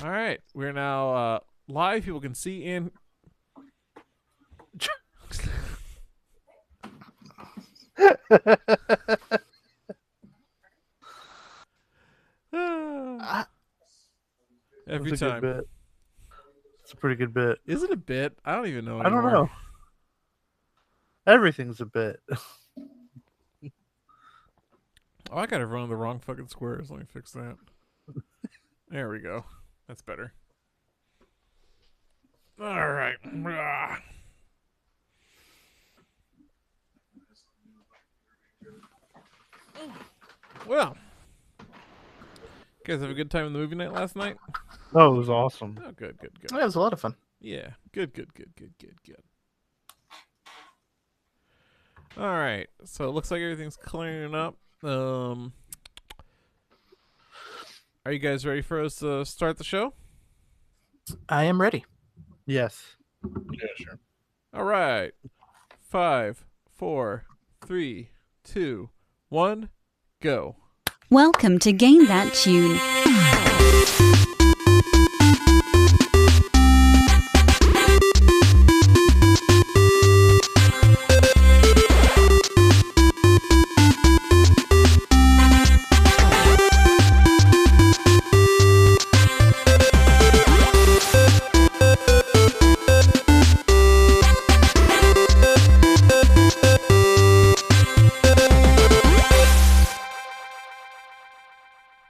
All right, we're now live. People can see in. Ah, Every That's a good time. bit. It's a pretty good bit. Is it a bit? I don't even know I don't anymore. know. Everything's a bit. Oh, I gotta run the wrong fucking squares. Let me fix that. There we go. That's better. All right. Well, you guys have a good time in the movie night last night? Oh, it was awesome. Oh, good. Yeah, it was a lot of fun. Yeah, good. All right, so it looks like everything's clearing up. Are you guys ready for us to start the show? I am ready. Yes. Yeah, sure. All right. 5, 4, 3, 2, 1, go. Welcome to Game That Tune.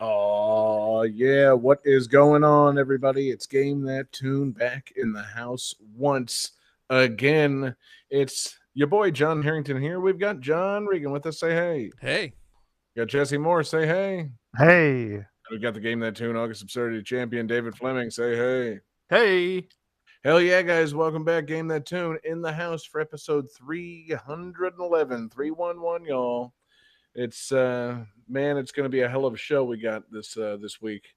Oh, yeah. What is going on, everybody? It's Game That Tune back in the house once again. It's your boy, John Harrington here. We've got John Regan with us. Say hey. Hey. Got Jesse Moore. Say hey. Hey. We got the Game That Tune August Absurdity champion, David Fleming. Say hey. Hey. Hell yeah, guys. Welcome back. Game That Tune in the house for episode 311. 311, y'all. It's man, it's going to be a hell of a show we got this week.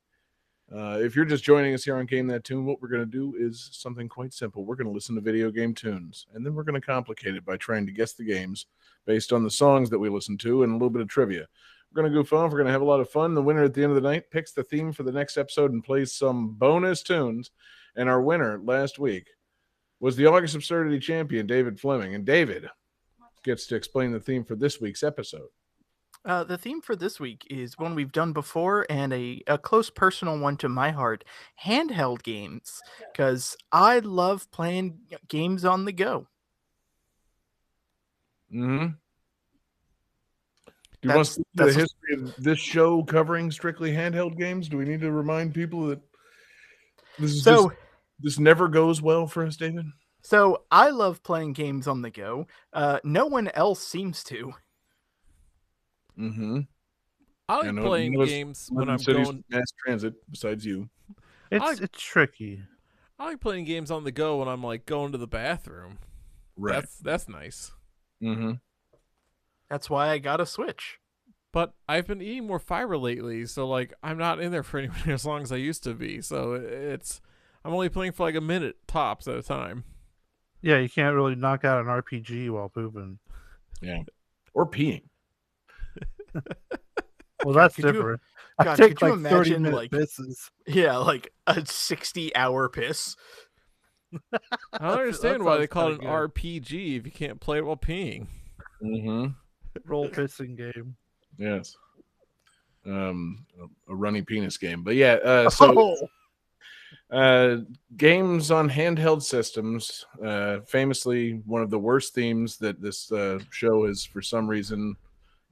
If you're just joining us here on Game That Tune, what we're going to do is something quite simple. We're going to listen to video game tunes, and then we're going to complicate it by trying to guess the games based on the songs that we listen to and a little bit of trivia. We're going to goof off. We're going to have a lot of fun. The winner at the end of the night picks the theme for the next episode and plays some bonus tunes. And our winner last week was the August Absurdity champion, David Fleming. And David gets to explain the theme for this week's episode. The theme for this week is one we've done before and a close personal one to my heart, handheld games, because I love playing games on the go. Mm-hmm. Do you want to speak to the history of this show covering strictly handheld games? Do we need to remind people that this never goes well for us, David? So I love playing games on the go. No one else seems to. Mm-hmm. I like playing games when I'm going mass transit. Besides you, it's tricky. I like playing games on the go when I'm like going to the bathroom. Right. That's nice. Mm-hmm. That's why I got a Switch. But I've been eating more fiber lately, so like I'm not in there for anywhere as long as I used to be. So I'm only playing for like a minute tops at a time. Yeah, you can't really knock out an RPG while pooping. Yeah, or peeing. Well, that's different. God, I take could you like imagine 30-minute pisses. Yeah, like a 60-hour piss. I don't understand why they call it an good. RPG if you can't play it while peeing. Mm-hmm. Role pissing game. Yes. A runny penis game. But yeah, games on handheld systems, famously one of the worst themes that this show has for some reason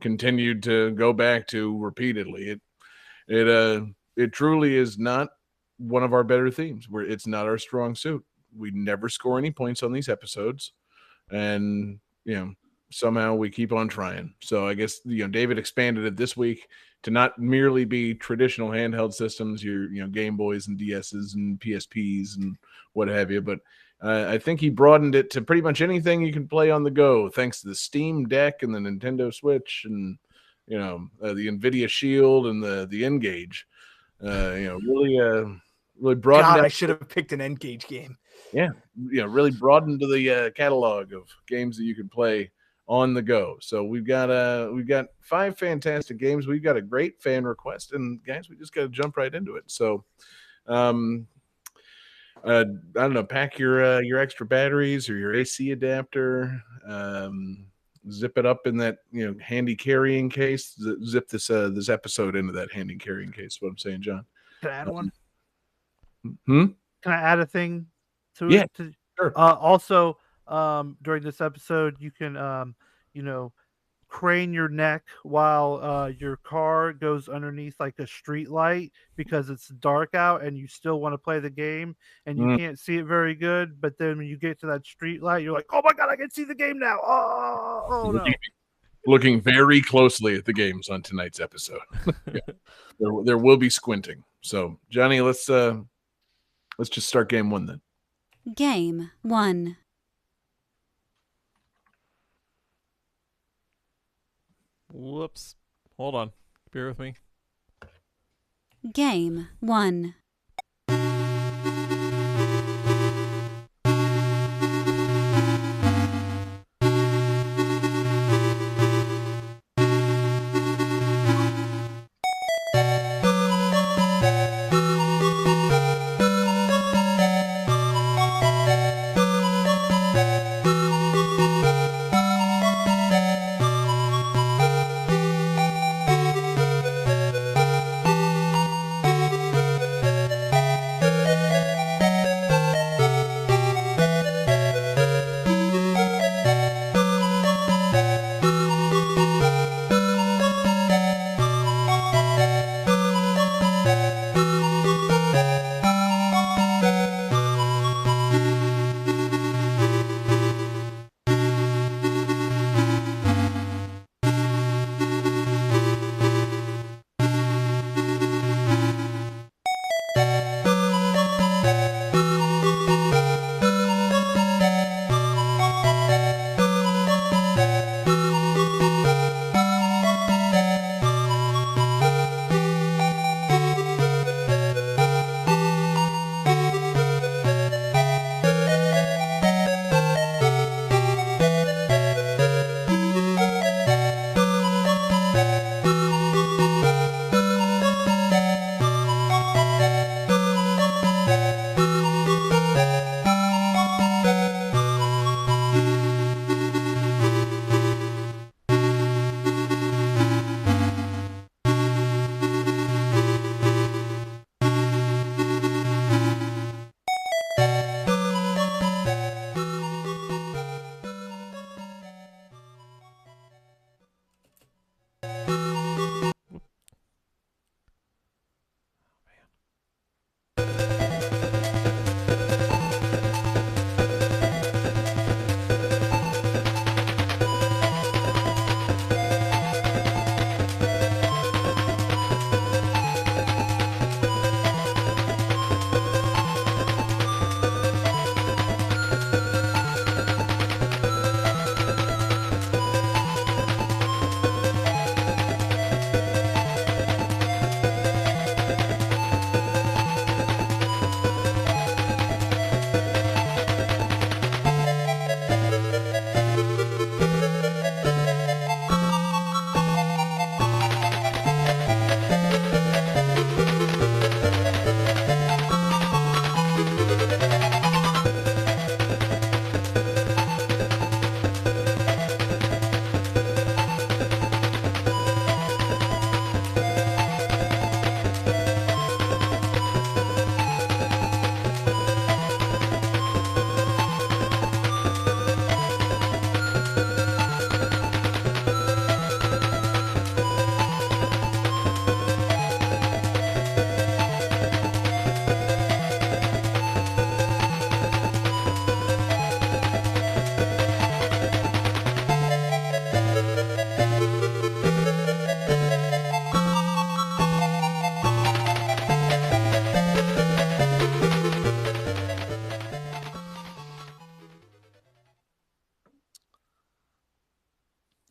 continued to go back to repeatedly. It truly is not one of our better themes. Where it's not our strong suit. We never score any points on these episodes, and somehow we keep on trying. So I guess David expanded it this week to not merely be traditional handheld systems, your Game Boys and DSs and PSPs and what have you, but I think he broadened it to pretty much anything you can play on the go, thanks to the Steam Deck and the Nintendo Switch and the Nvidia Shield and the N-Gage. Really broadened. God, I should have picked an N-Gage game. Yeah, really broadened the catalog of games that you can play on the go. So we've got 5 fantastic games. We've got a great fan request, and guys, we just got to jump right into it. So I don't know, pack your extra batteries or your AC adapter. Zip it up in that handy carrying case. Zip this episode into that handy carrying case. What I'm saying, John. Can I add one? Hmm? Can I add a thing to Yeah, it? sure. Also, during this episode, you can, crane your neck while your car goes underneath like a street light because it's dark out and you still want to play the game and you can't see it very good. But then when you get to that street light, you're like, oh my God, I can see the game now. Oh no. Looking very closely at the games on tonight's episode. Yeah. There will be squinting. So, Johnny, let's just start game 1 then. Game 1. Whoops. Hold on. Bear with me. Game 1.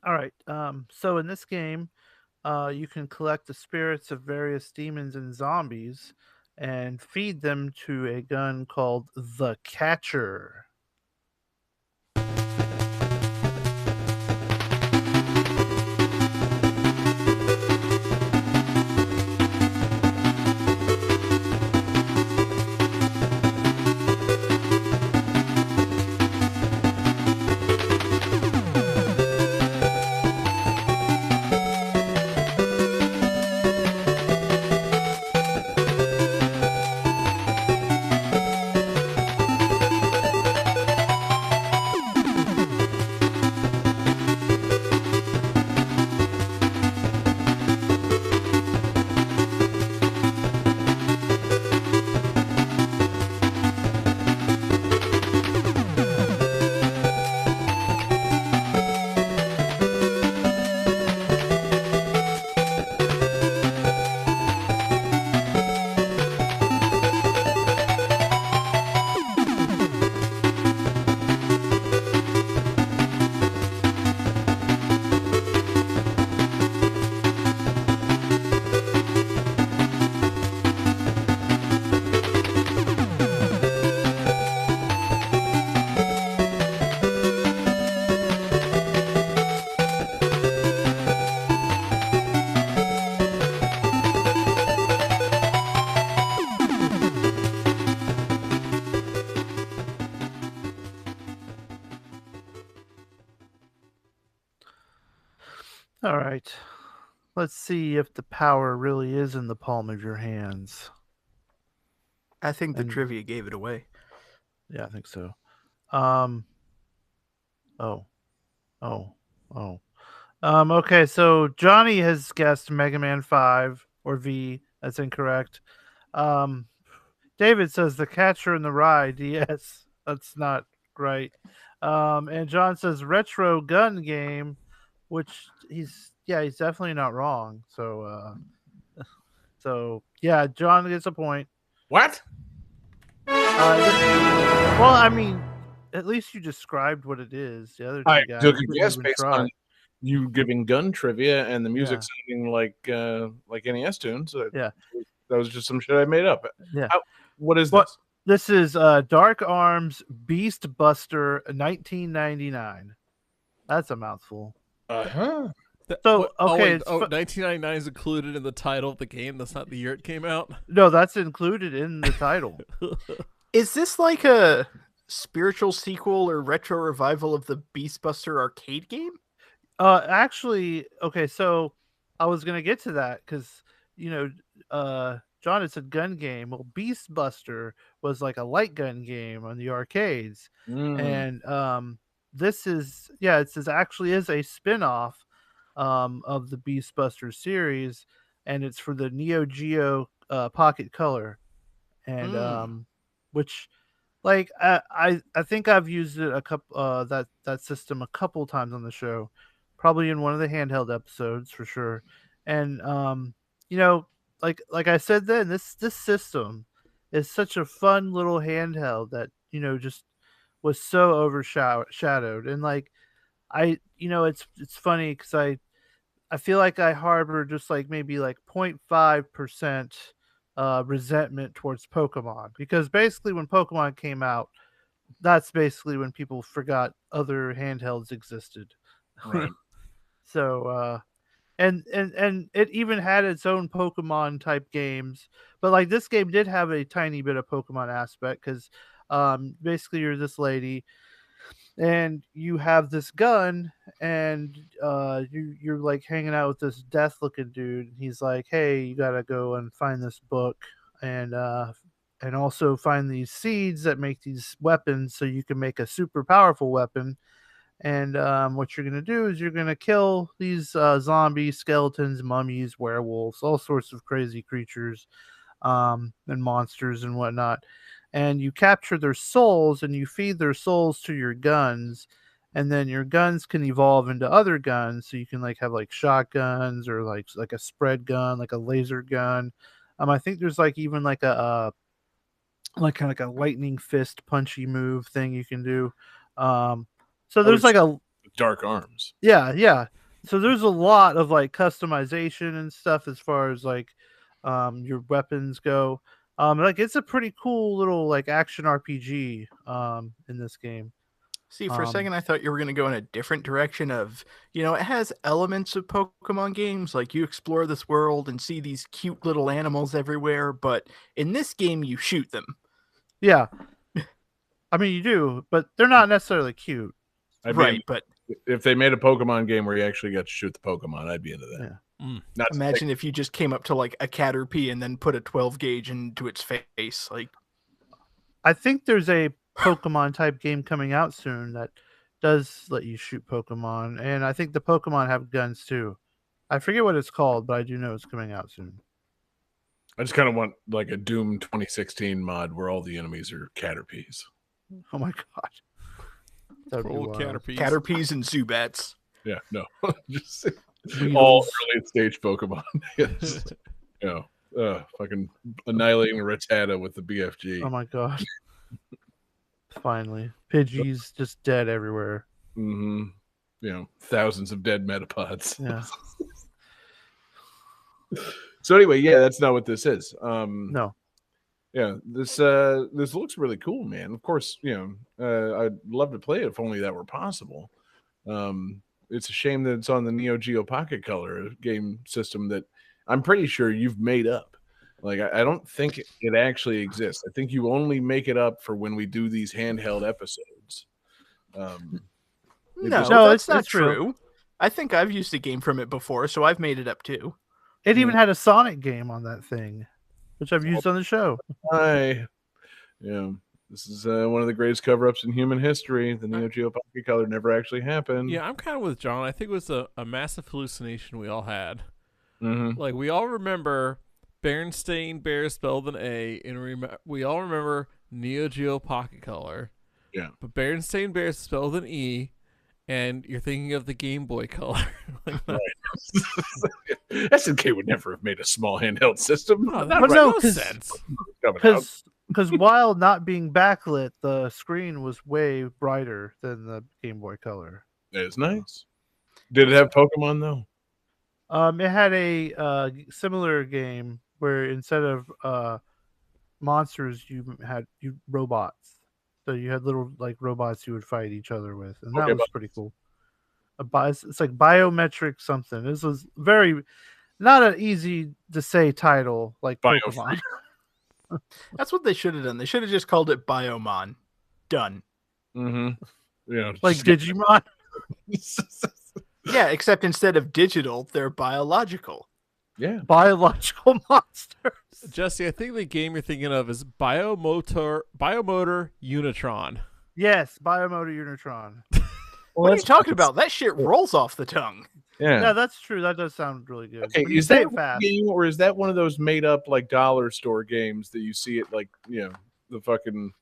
All right. So in this game, you can collect the spirits of various demons and zombies and feed them to a gun called the Catcher. All right. Let's see if the power really is in the palm of your hands. I think the And- trivia gave it away. Yeah, I think so. Oh. Okay, so Johnny has guessed Mega Man 5 or V. That's incorrect. David says The Catcher in the Rye DS. That's not right. And John says retro gun game, which he's definitely not wrong. So yeah, John gets a point. What? Well, I mean, at least you described what it is. The other two I guys took a didn't guess even based try. on you giving gun trivia and the music Yeah. sounding like NES tunes. Yeah. That was just some shit I made up. Yeah. What is What- this? This is Dark Arms Beast Buster 1999. That's a mouthful. Uh-huh. So, okay, wait, 1999 is included in the title of the game. That's not the year it came out. No, that's included in the title. Is this like a spiritual sequel or retro revival of the Beastbuster arcade game? Actually, okay, so I was gonna get to that because John had said gun game. Well, Beast Buster was like a light gun game on the arcades, and this is it says actually is a spin-off of the Beast Buster series, and it's for the Neo Geo Pocket Color, and which. Like I think I've used it a couple that system a couple times on the show, probably in one of the handheld episodes for sure. And like I said then, this system is such a fun little handheld that just was so overshadowed. And like it's funny because I feel like I harbor just like maybe like 0.5% resentment towards Pokemon, because basically when Pokemon came out, that's basically when people forgot other handhelds existed. Right. So and it even had its own Pokemon type games, but like this game did have a tiny bit of Pokemon aspect because basically you're this lady and you have this gun, and you're like hanging out with this death looking dude, and he's like, hey, you gotta go and find this book, and also find these seeds that make these weapons so you can make a super powerful weapon. And what you're gonna do is you're gonna kill these zombies, skeletons, mummies, werewolves, all sorts of crazy creatures and monsters and whatnot. And you capture their souls and you feed their souls to your guns. And then your guns can evolve into other guns. So you can like have like shotguns or like a spread gun, like a laser gun. I think there's like even like a like kind of like a lightning fist punchy move thing you can do. So there's like a Dark Arms. yeah. So there's a lot of like customization and stuff as far as like your weapons go. Like it's a pretty cool little like action RPG in this game. See, for a second I thought you were going to go in a different direction of, it has elements of Pokemon games, like you explore this world and see these cute little animals everywhere, but in this game you shoot them. Yeah. I mean you do, but they're not necessarily cute. Right, but if they made a Pokemon game where you actually got to shoot the Pokemon, I'd be into that. Yeah. Not imagine if you just came up to like a Caterpie and then put a 12 gauge into its face. Like, I think there's a Pokemon type game coming out soon that does let you shoot Pokemon, and I think the Pokemon have guns too. I forget what it's called, but I do know it's coming out soon. I just kind of want like a Doom 2016 mod where all the enemies are Caterpies. Oh my god. That'd be wild. Caterpies and Zubats. Yeah, no. Just all early stage Pokemon. Yes. Fucking annihilating Rattata with the BFG. Oh my god. Finally. Pidgey's just dead everywhere. Mm-hmm. Thousands of dead Metapods. Yeah. So anyway, yeah, that's not what this is. No. Yeah, this looks really cool, man. Of course, I'd love to play it if only that were possible. It's a shame that it's on the Neo Geo Pocket Color game system that I'm pretty sure you've made up. Like, I don't think it actually exists. I think you only make it up for when we do these handheld episodes. No, that's not true. I think I've used a game from it before, so I've made it up too. It even had a Sonic game on that thing, which I've used on the show. Hi. Yeah. This is one of the greatest cover-ups in human history. The Neo Geo Pocket Color never actually happened. Yeah, I'm kind of with John. I think it was a massive hallucination we all had. Mm-hmm. Like, we all remember Berenstain Bear spelled an A, and we all remember Neo Geo Pocket Color. Yeah. But Berenstain Bear spelled an E, and you're thinking of the Game Boy Color. Right. SNK would never have made a small handheld system. No, Not that right makes no 'cause- sense. coming out. Because while not being backlit, the screen was way brighter than the Game Boy Color. That is nice. Did it have Pokemon though? It had a similar game where instead of monsters, you had robots. So you had little like robots you would fight each other with, and that Okay, was pretty cool. It's like biometric something. This was very not an easy to say title like Pokemon. That's what they should have done. They should have just called it Biomon. Done. Mm-hmm. Yeah. Like Digimon. Yeah, except instead of digital, they're biological. Yeah. Biological monsters. Jesse, I think the game you're thinking of is Biomotor Unitron. Yes, Biomotor Unitron. What are you talking about? That shit rolls off the tongue. Yeah. Yeah, that's true. That does sound really good. Okay, When you is say that it one fast. game or is that one of those made up like dollar store games that you see at like the fucking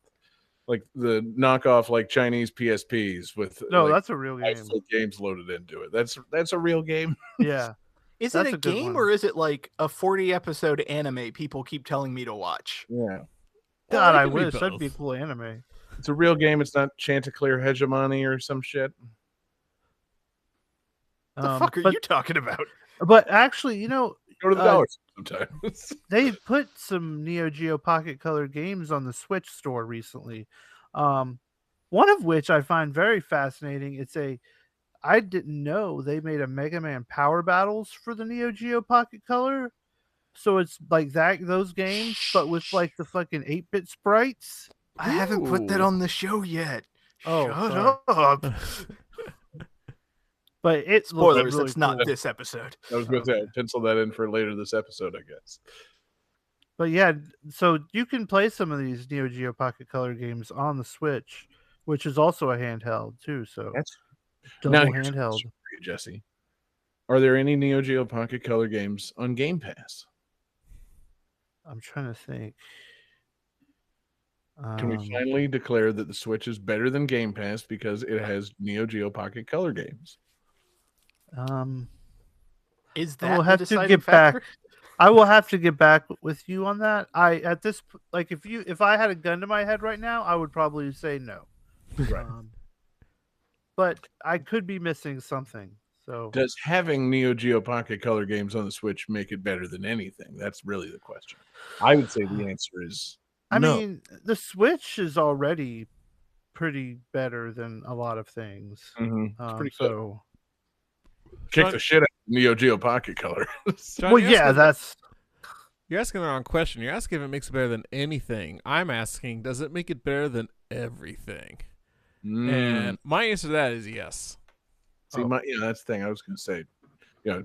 like the knockoff like Chinese PSPs with No, like, that's a real game. actual games loaded into it. That's a real game. Yeah. Is That's it a a good game one. or is it like a 40-episode anime people keep telling me to watch? Yeah. God, it I could be wish that'd be a both. cool anime. It's a real game. It's not Chanticleer Hegemony or some shit. What the fuck are but, you talking about? But actually, Go to the Uh, dollar store sometimes. they put some Neo Geo Pocket Color games on the Switch store recently. One of which I find very fascinating. I didn't know they made a Mega Man Power Battles for the Neo Geo Pocket Color. So it's like those games, but with like the fucking 8-bit sprites. I haven't put that Ooh. on the show yet. Oh, Shut sorry. up. But it Spoilers, really it's not cool. this episode. I was going to say, pencil that in for later this episode, I guess. But yeah, so you can play some of these Neo Geo Pocket Color games on the Switch, which is also a handheld too. So That's double now here's a handheld. question for you, Jesse. Are there any Neo Geo Pocket Color games on Game Pass? I'm trying to think. Can we finally declare that the Switch is better than Game Pass because it has Neo Geo Pocket Color games? Is I that will the have to deciding get factor? back. I will have to get back with you on that. If I had a gun to my head right now, I would probably say no. Right. But I could be missing something. So Does having Neo Geo Pocket Color games on the Switch make it better than anything? That's really the question. I would say the answer is I no. mean, the Switch is already pretty better than a lot of things. Mhm. It's pretty good. So Kick John- the shit out of Neo Geo Pocket Color. John, well, you're yeah, asking- that's You're asking the wrong question. You're asking if it makes it better than anything. I'm asking, does it make it better than everything? And my answer to that is yes. See, that's the thing I was going to say.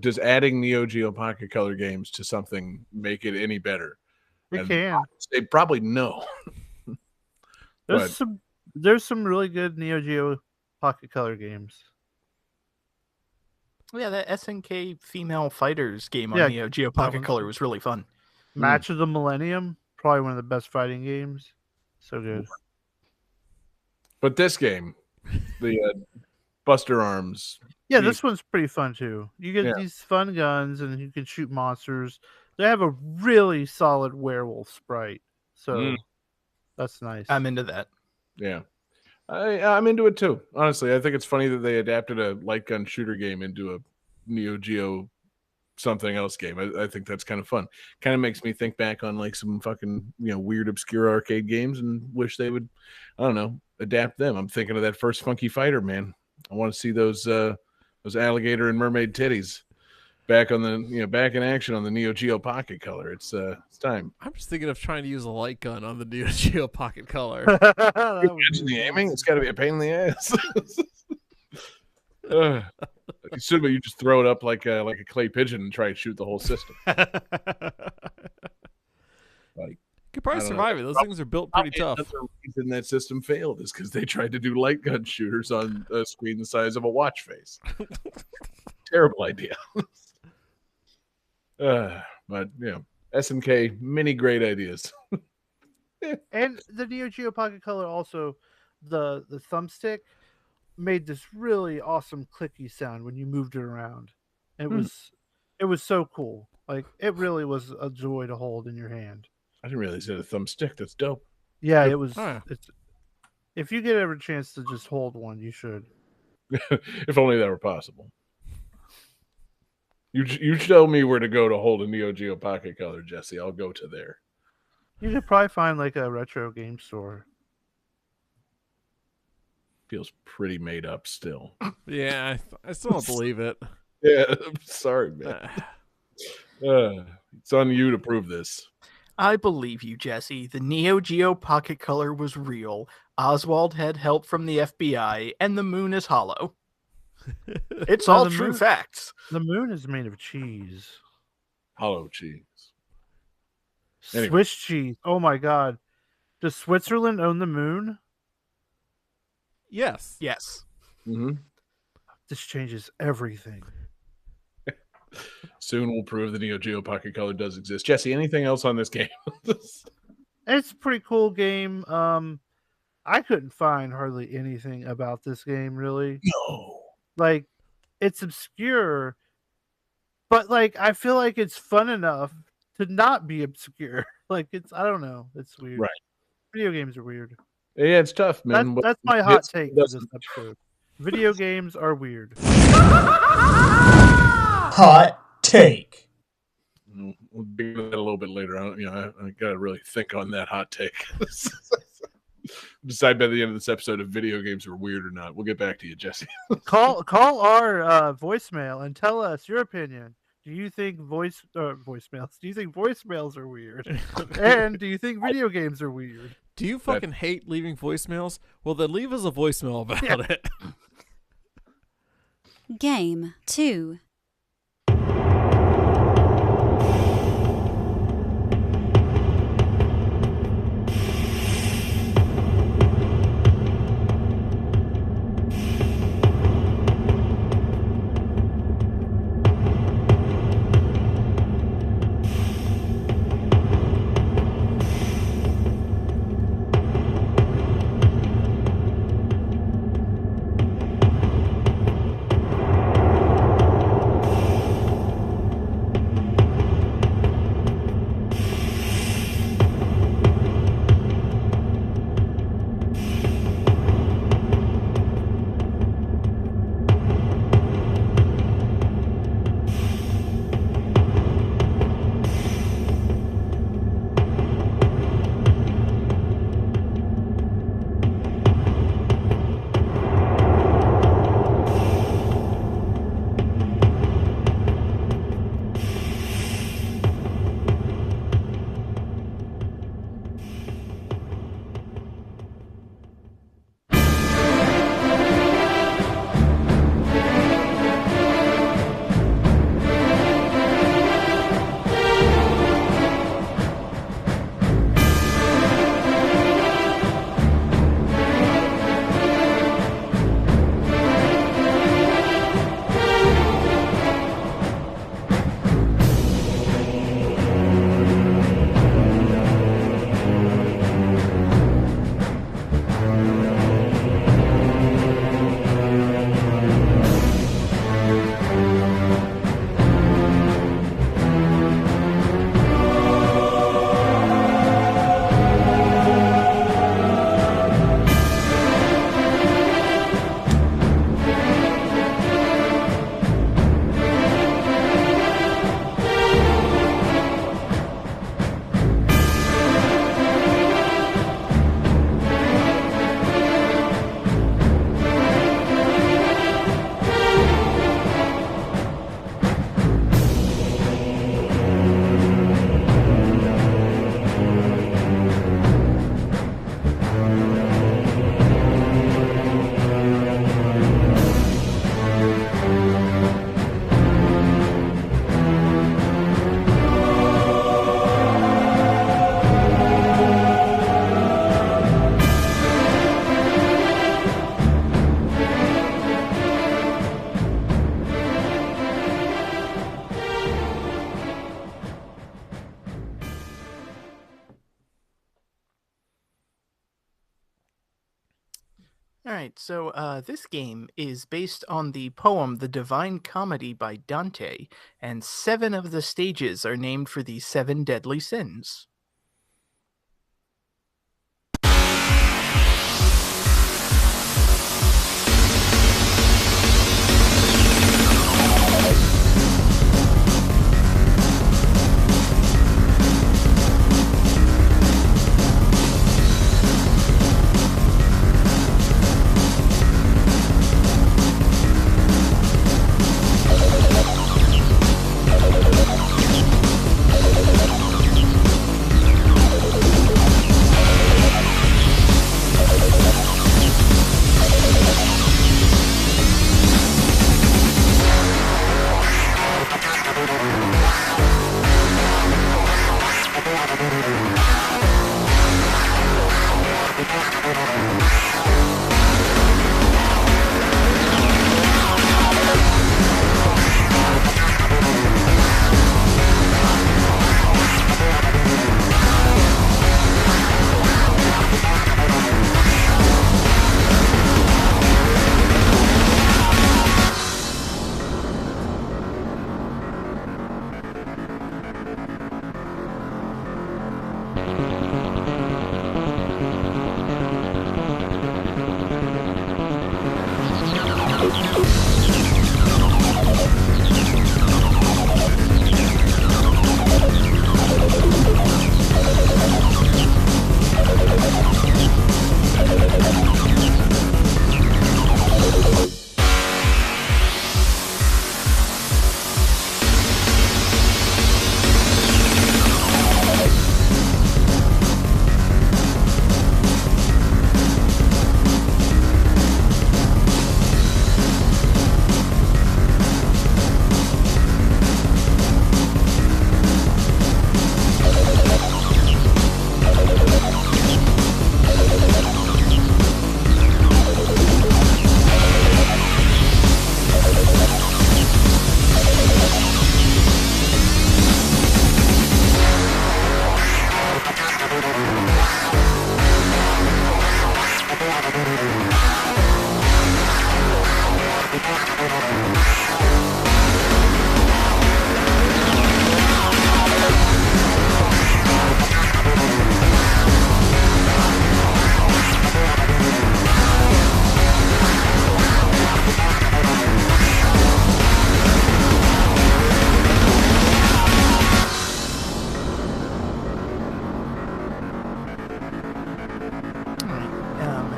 Does adding Neo Geo Pocket Color games to something make it any better? it And can. They probably no. There's some really good Neo Geo Pocket Color games. Yeah, that SNK Female Fighters game on Yeah, Neo Geo that Pocket one's Color good. was really fun. Match of the Millennium, probably one of the best fighting games. So good. But this game, the Buster Arms. Yeah, Neat. this one's pretty fun too. You get Yeah. these fun guns and you can shoot monsters. They have a really solid werewolf sprite. So that's nice. I'm into that. Yeah. I'm into it too. Honestly, I think it's funny that they adapted a light gun shooter game into a Neo Geo something else game. I think that's kind of fun. Kind of makes me think back on like some fucking weird obscure arcade games and wish they would, I don't know, adapt them. I'm thinking of that first Funky Fighter, man. I want to see those alligator and mermaid titties back on the back in action on the Neo Geo Pocket Color. It's time. I'm just thinking of trying to use a light gun on the Neo Geo Pocket Color. That would Imagine be the aiming. awesome. It's got to be a pain in the ass. Assuming you just throw it up like a clay pigeon and try and shoot the whole system. Like, Could probably I don't know. survive it. Those things are built pretty tough. Another reason that system failed is because they tried to do light gun shooters on a screen the size of a watch face. Terrible idea. But SNK, many great ideas. And the Neo Geo Pocket Color also, the thumbstick made this really awesome clicky sound when you moved it around. It was so cool. Like, it really was a joy to hold in your hand. I didn't realize it had a thumbstick. That's dope. Yeah, it was. Huh. If you get ever a chance to just hold one, you should. If only that were possible. You show me where to go to hold a Neo Geo Pocket Color, Jesse. I'll go to there. You could probably find like a retro game store. Feels pretty made up still. Yeah, I still don't believe it. Yeah, I'm sorry, man. It's on you to prove this. I believe you, Jesse. The Neo Geo Pocket Color was real. Oswald had help from the FBI, and the moon is hollow. It's all the true moon- facts. The moon is made of cheese. Hollow cheese. Anyway. Swiss cheese. Oh my god. Does Switzerland own the moon? Yes. Yes. Mm-hmm. This changes everything. Soon we'll prove the Neo Geo Pocket Color does exist. Jesse, anything else on this game? It's a pretty cool game. I couldn't find hardly anything about this game really. No. Like, it's obscure, but like I feel like it's fun enough to not be obscure. Like, I don't know. It's weird. Right. Video games are weird. Yeah, it's tough, man. That's my hot It's- take for this episode. Video games are weird. Hot take. We'll be into that a little bit later. I got to really think on that hot take. Decide by the end of this episode if video games are weird or not. We'll get back to you, Jesse. Call our voicemail and tell us your opinion. Do you think voicemails? Do you think voicemails are weird? And do you think video games are weird? Do you fucking hate leaving voicemails? Well, then leave us a voicemail about it. Game 2. All right, so this game is based on the poem The Divine Comedy by Dante, and 7 of the stages are named for the 7 deadly sins.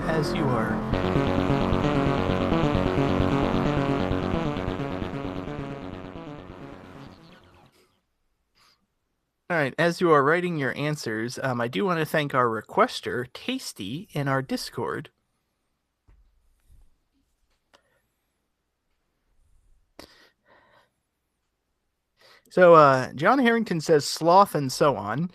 As you are as you are writing your answers, I do want to thank our requester, Tasty, in our Discord. So, John Harrington says sloth and so on.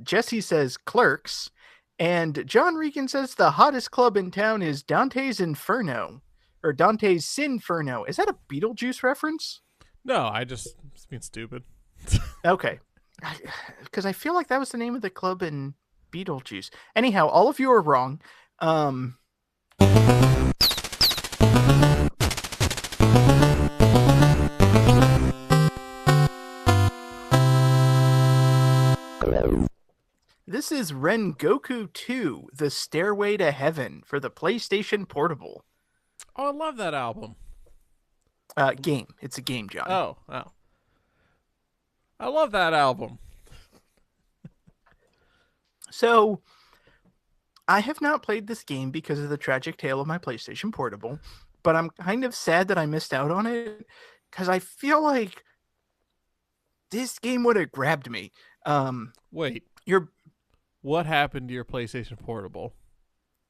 Jesse says Clerks. And John Regan says the hottest club in town is Dante's Inferno. Or Dante's Sinferno. Is that a Beetlejuice reference? No, I just being stupid. Okay. Because I feel like that was the name of the club in Beetlejuice. Anyhow, all of you are wrong. This is Rengoku 2, The Stairway to Heaven for the PlayStation Portable. Oh, I love that album. Game. It's a game, John. Oh. I love that album. So, I have not played this game because of the tragic tale of my PlayStation Portable, but I'm kind of sad that I missed out on it because I feel like this game would have grabbed me. Wait. You're... What happened to your PlayStation Portable?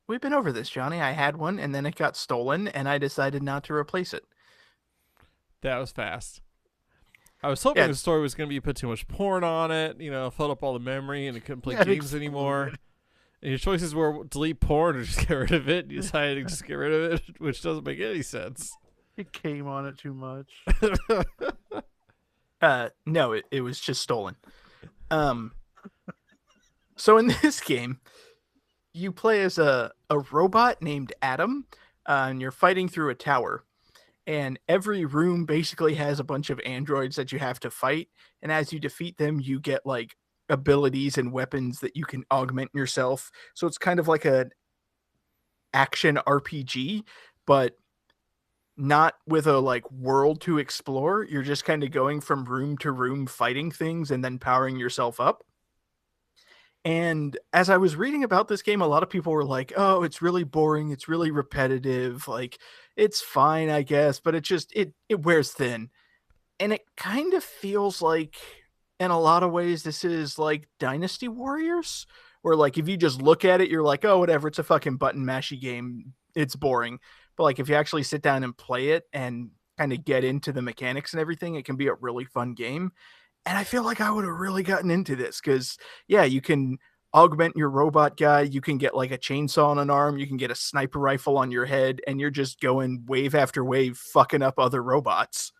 We've been over this, Johnny. I had one, and then it got stolen, and I decided not to replace it. That was fast. I was hoping the story was going to be you put too much porn on it, filled up all the memory, and it couldn't play games anymore. And your choices were delete porn or just get rid of it. You decided to just get rid of it, which doesn't make any sense. It came on it too much. No, it was just stolen. So in this game, you play as a robot named Adam, and you're fighting through a tower. And every room basically has a bunch of androids that you have to fight. And as you defeat them, you get like abilities and weapons that you can augment yourself. So it's kind of like an action RPG, but not with a like world to explore. You're just kind of going from room to room fighting things and then powering yourself up. And as I was reading about this game, a lot of people were like, oh, it's really boring. It's really repetitive. Like, it's fine, I guess, but it wears thin. And it kind of feels like, in a lot of ways, this is like Dynasty Warriors, where like, if you just look at it, you're like, oh, whatever. It's a fucking button mashy game. It's boring. But like, if you actually sit down and play it and kind of get into the mechanics and everything, it can be a really fun game. And I feel like I would have really gotten into this because, yeah, you can augment your robot guy. You can get like a chainsaw on an arm. You can get a sniper rifle on your head. And you're just going wave after wave, fucking up other robots.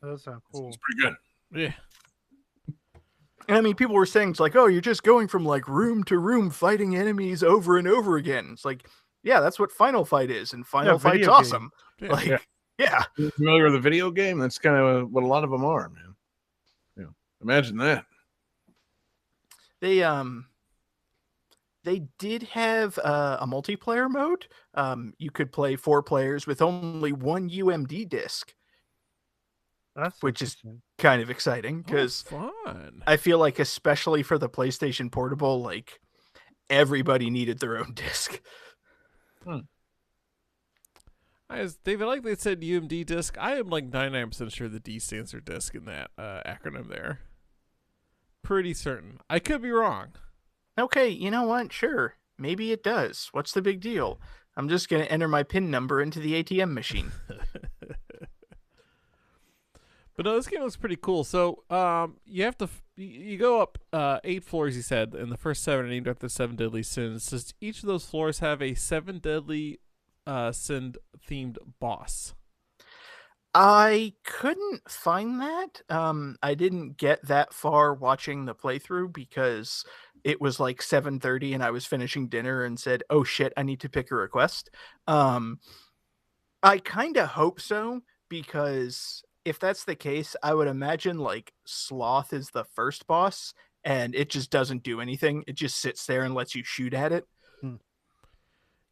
That sounds cool. It's pretty good. Yeah. And I mean, people were saying, it's like, oh, you're just going from like room to room fighting enemies over and over again. It's like, yeah, that's what Final Fight is. And Final Fight's awesome. Yeah. Like, yeah. You familiar with a video game? That's kind of what a lot of them are, man. Imagine that. They did have a multiplayer mode. You could play 4 players with only one UMD disc, which is kind of exciting because fun. I feel like, especially for the PlayStation Portable, like everybody needed their own disc. David, like they said UMD disc, I am like 99% sure the D stands for disc in that acronym there. Pretty certain. I could be wrong. Okay, you know what? Sure. Maybe it does. What's the big deal? I'm just going to enter my PIN number into the ATM machine. But no, this game looks pretty cool. So you have to you go up 8 floors, you said, and the first 7 are named after the 7 deadly sins. Does each of those floors have a 7 deadly sin themed boss? I couldn't find that. I didn't get that far watching the playthrough because it was like 7:30 and I was finishing dinner and said, oh shit, I need to pick a request. I kind of hope so, because if that's the case, I would imagine like Sloth is the first boss and it just doesn't do anything. It just sits there and lets you shoot at it.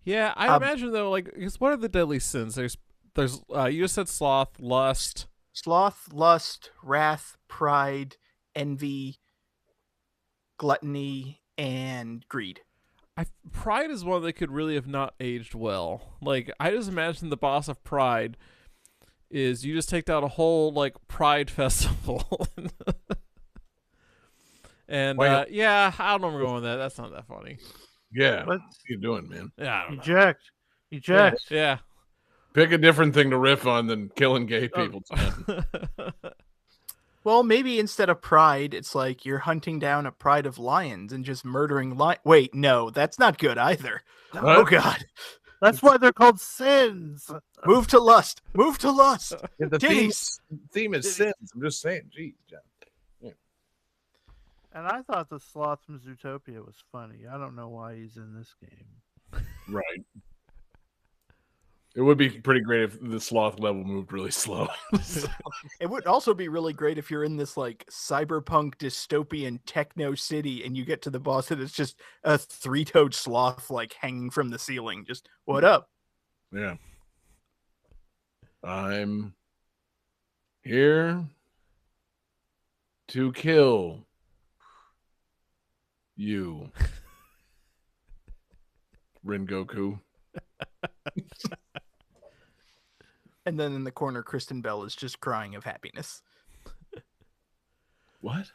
Yeah, I imagine though, like, because what are the deadly sins? There's you just said sloth, lust, wrath, pride, envy, gluttony, and greed. Pride is one that could really have not aged well. Like, I just imagine the boss of pride is you just take down a whole like pride festival. And yeah, I don't know where we're going with that. That's not that funny. Yeah, what are you doing, man? Yeah, I don't Eject. Yeah. Pick a different thing to riff on than killing gay people. Well, maybe instead of pride, it's like you're hunting down a pride of lions and just murdering Wait, no, that's not good either. What? Oh, God. That's why they're called sins. Move to lust. Move to lust. Yeah, the theme is sins. I'm just saying. Geez, John. Yeah. And I thought the sloth from Zootopia was funny. I don't know why he's in this game. Right. It would be pretty great if the sloth level moved really slow. It would also be really great if you're in this like cyberpunk dystopian techno city and you get to the boss and it's just a 3-toed sloth like hanging from the ceiling. Just, what up? Yeah. I'm here to kill you, Rengoku. And then in the corner, Kristen Bell is just crying of happiness. What?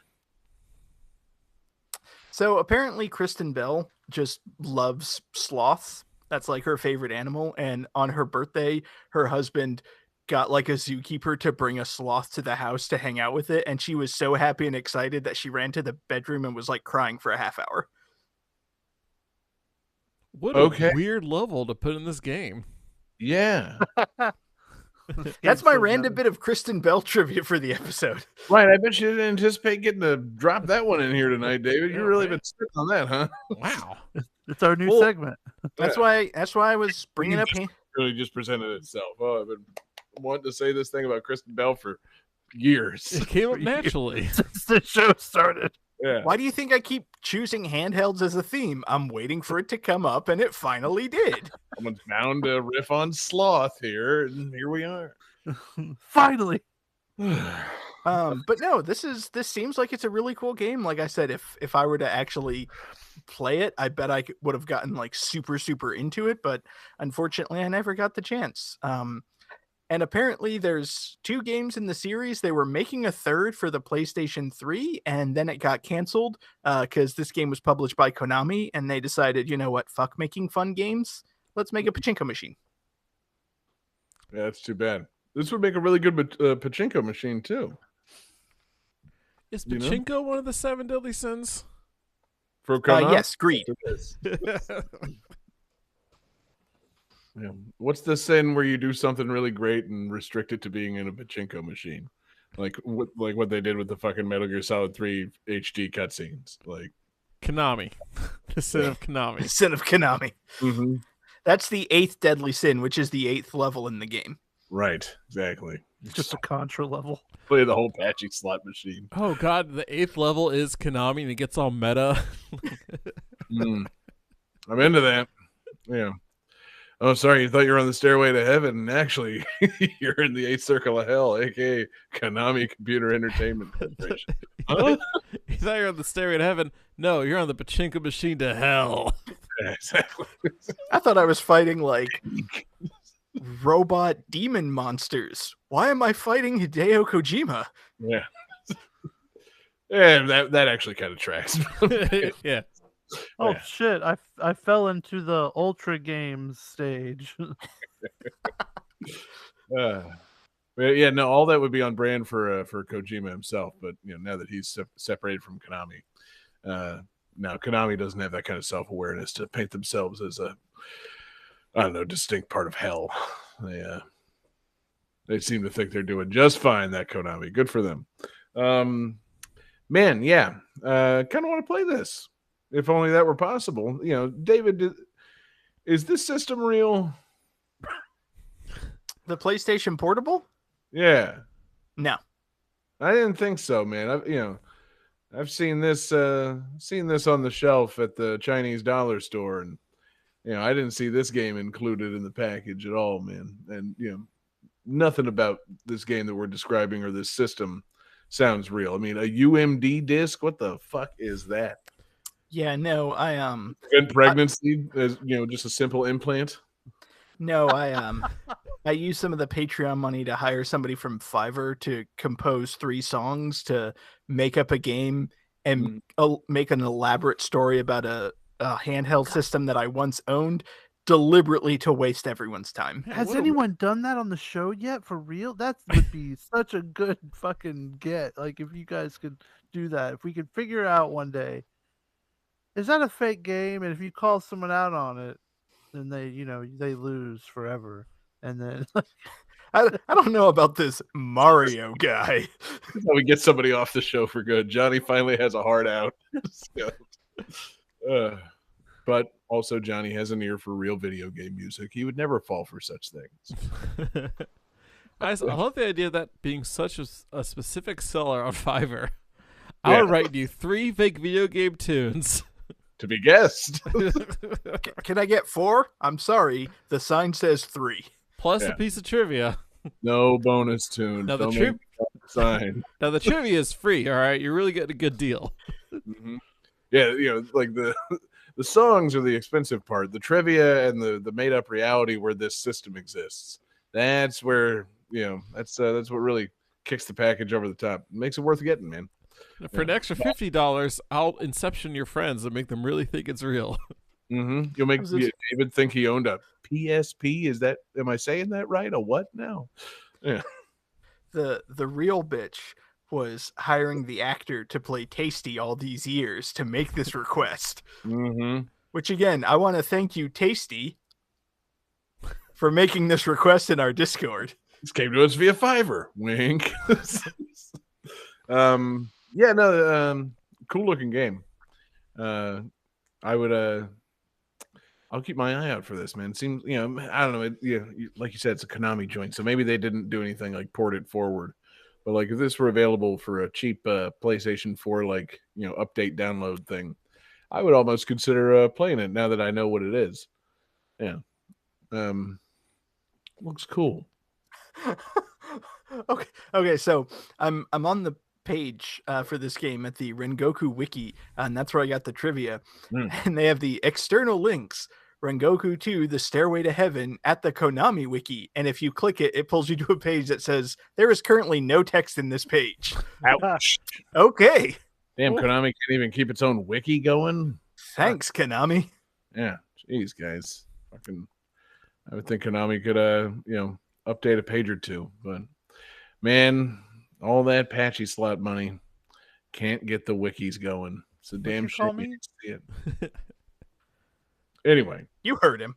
So apparently Kristen Bell just loves sloths. That's like her favorite animal. And on her birthday, her husband got like a zookeeper to bring a sloth to the house to hang out with it. And she was so happy and excited that she ran to the bedroom and was like crying for a half hour. What a weird level to put in this game. Yeah. That's my random bit of Kristen Bell trivia for the episode. Right, I bet you didn't anticipate getting to drop that one in here tonight, David. You've really been sitting on that, huh? Wow. It's our new Well, segment. That's why I was bringing up. Really just presented itself. Oh, I've been wanting to say this thing about Kristen Bell for years. It came up naturally since the show started. Yeah. Why do you think I keep choosing handhelds as a theme? I'm waiting for it to come up, and it finally did. Someone's bound to riff on sloth here, and here we are. Finally. But no, this seems like it's a really cool game. Like I said, if I were to actually play it, I bet I would have gotten like super into it, but unfortunately I never got the chance. And apparently there's 2 games in the series. They were making a third for the PlayStation 3, and then it got canceled because this game was published by Konami, and they decided, you know what, fuck making fun games. Let's make a pachinko machine. Yeah, that's too bad. This would make a really good pachinko machine too. Is pachinko one of the 7 deadly sins? For Konami? Yes, greed. Yeah. What's the sin where you do something really great and restrict it to being in a pachinko machine? Like what they did with the fucking Metal Gear Solid 3 HD cutscenes. Like Konami. The sin of Konami. Sin of Konami. Mm-hmm. That's the 8th deadly sin, which is the 8th level in the game. Right, exactly. Just a Contra level. Play the whole patchy slot machine. Oh god, the 8th level is Konami and it gets all meta. I'm into that. Yeah. Oh, sorry, you thought you were on the stairway to heaven. Actually, you're in the 8th circle of hell, aka Konami Computer Entertainment Corporation. Huh? You thought you were on the stairway to heaven. No, you're on the pachinko machine to hell. Yeah, exactly. I thought I was fighting like robot demon monsters. Why am I fighting Hideo Kojima? Yeah. Yeah, that actually kind of tracks. Yeah. Oh Yeah. shit! I fell into the Ultra Games stage. Yeah, no, all that would be on brand for Kojima himself. But now that he's separated from Konami, now Konami doesn't have that kind of self-awareness to paint themselves as a, I don't know, distinct part of hell. They seem to think they're doing just fine. That Konami, good for them. Man, yeah, kind of want to play this. If only that were possible. David, is this system real? The PlayStation Portable? Yeah. No. I didn't think so, man. I've seen this on the shelf at the Chinese dollar store, and I didn't see this game included in the package at all, man. And nothing about this game that we're describing or this system sounds real. I mean, a UMD disc, what the fuck is that? Yeah, no, Prevent pregnancy as just a simple implant. No, I used some of the Patreon money to hire somebody from Fiverr to compose 3 songs to make up a game and make an elaborate story about a handheld system that I once owned, deliberately to waste everyone's time. Has anyone done that on the show yet? For real? That would be such a good fucking get. Like if you guys could do that, if we could figure out one day. Is that a fake game? And if you call someone out on it, then they lose forever. And then I don't know about this Mario guy. That's how we get somebody off the show for good. Johnny finally has a heart out. But also Johnny has an ear for real video game music. He would never fall for such things. I love the idea of that being such a specific seller on Fiverr. I would write you 3 fake video game tunes. To be guessed. Can I get 4? I'm sorry. The sign says 3. Plus a piece of trivia. No bonus tune. Now sign. Now the trivia is free, all right? You're really getting a good deal. Mm-hmm. Yeah, like the songs are the expensive part. The trivia and the made-up reality where this system exists. That's where, that's what really kicks the package over the top. Makes it worth getting, man. For an extra $50, I'll inception your friends and make them really think it's real. Mm-hmm. You'll make David think he owned a PSP. Am I saying that right? A what now? Yeah. The real bitch was hiring the actor to play Tasty all these years to make this request. Mm-hmm. Which again, I want to thank you, Tasty, for making this request in our Discord. This came to us via Fiverr. Wink. Cool looking game. I would I'll keep my eye out for this, man. It seems, I don't know. Like you said, it's a Konami joint, so maybe they didn't do anything like port it forward. But like, if this were available for a cheap PlayStation 4, like update download thing, I would almost consider playing it now that I know what it is. Yeah, looks cool. Okay. So I'm on the page for this game at the Rengoku Wiki, and that's where I got the trivia. And they have the external links. Rengoku 2, The Stairway to Heaven at the Konami Wiki. And if you click it, it pulls you to a page that says, there is currently no text in this page. Ouch. Okay. Damn, Konami can't even keep its own wiki going. Thanks, Konami. Yeah. Jeez, guys. I would think Konami could, update a page or two. But, man, all that patchy slot money can't get the wikis going. It's a damn shame you didn't see it. Anyway, you heard him.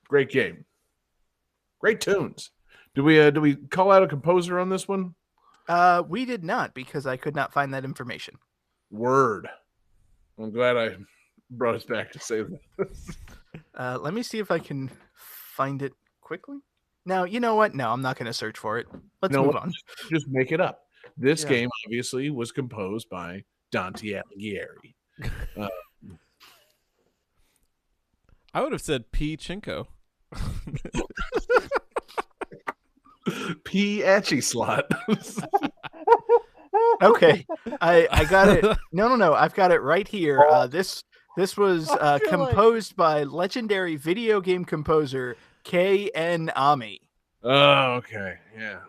Great game, great tunes. Do we call out a composer on this one? We did not, because I could not find that information. Word. I'm glad I brought us back to say that. Let me see if I can find it quickly. Now, you know what? No, I'm not going to search for it. Let's move on. Just make it up. This game obviously was composed by Dante Alighieri. I would have said P. Chinko. P. Atchy slot. Okay, I got it. No. I've got it right here. This was composed by legendary video game composer K.N. Ami. Oh, okay. Yeah.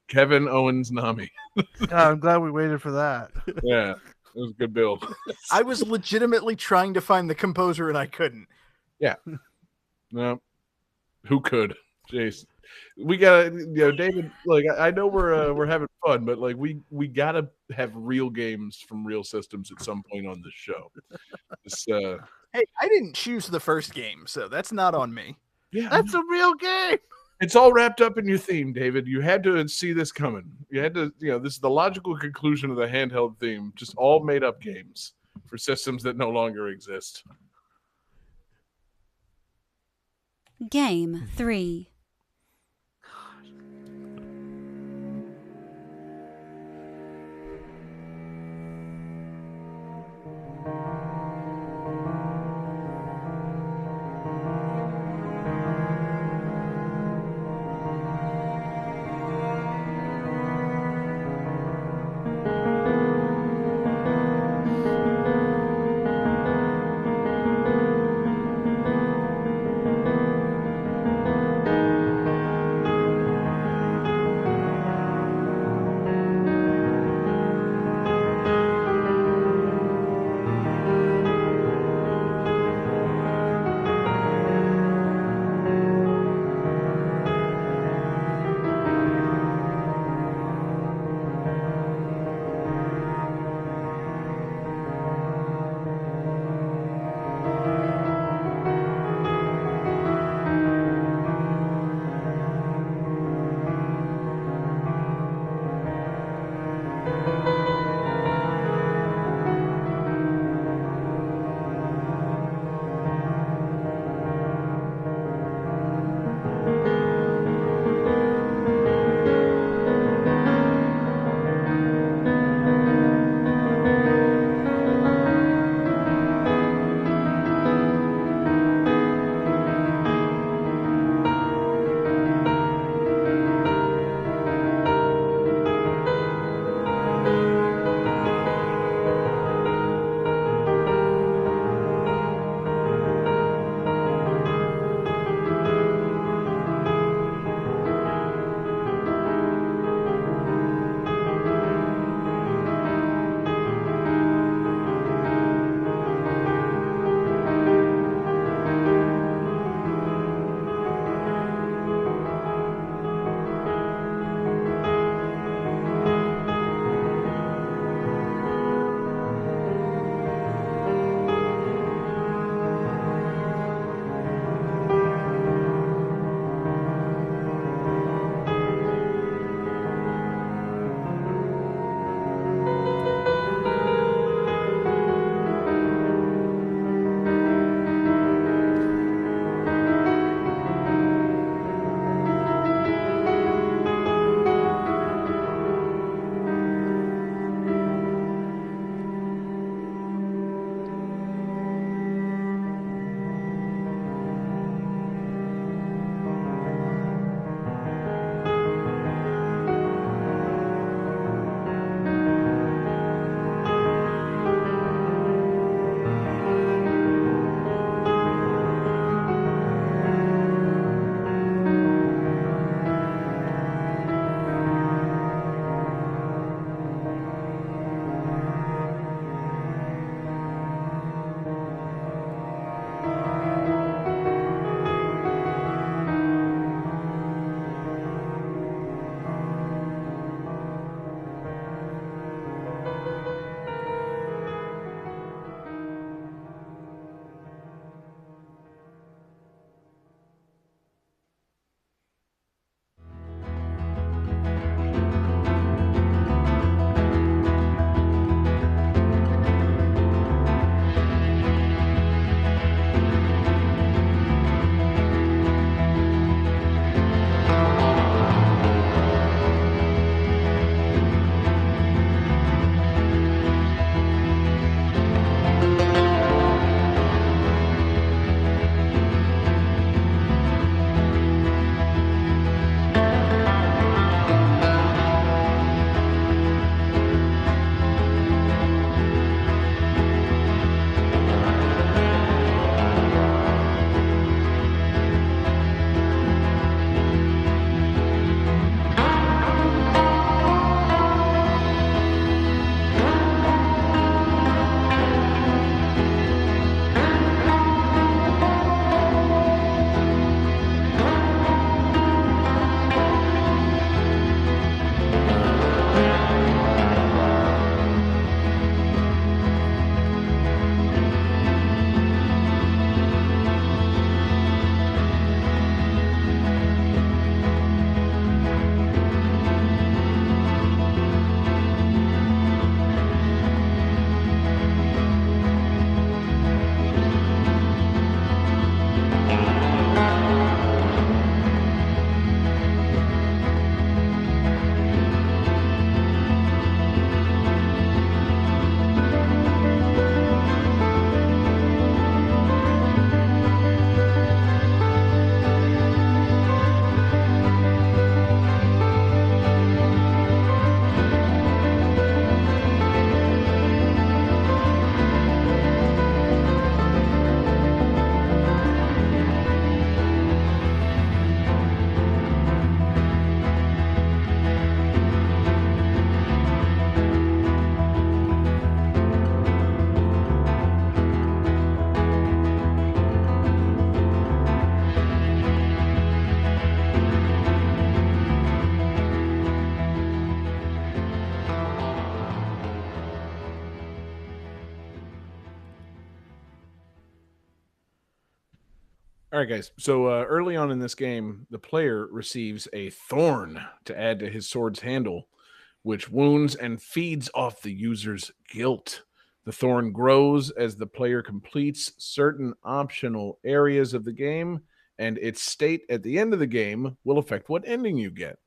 Kevin Owens Nami. I'm glad we waited for that. Yeah, it was a good build. I was legitimately trying to find the composer and I couldn't. Yeah. No. Who could? Jeez. We gotta, David. Like, I know we're having fun, but like we gotta have real games from real systems at some point on this show. Hey, I didn't choose the first game, so that's not on me. Yeah, that's a real game. It's all wrapped up in your theme, David. You had to see this coming. You had to, this is the logical conclusion of the handheld theme. Just all made up games for systems that no longer exist. Game 3. All right, guys. So early on in this game, the player receives a thorn to add to his sword's handle, which wounds and feeds off the user's guilt. The thorn grows as the player completes certain optional areas of the game, and its state at the end of the game will affect what ending you get.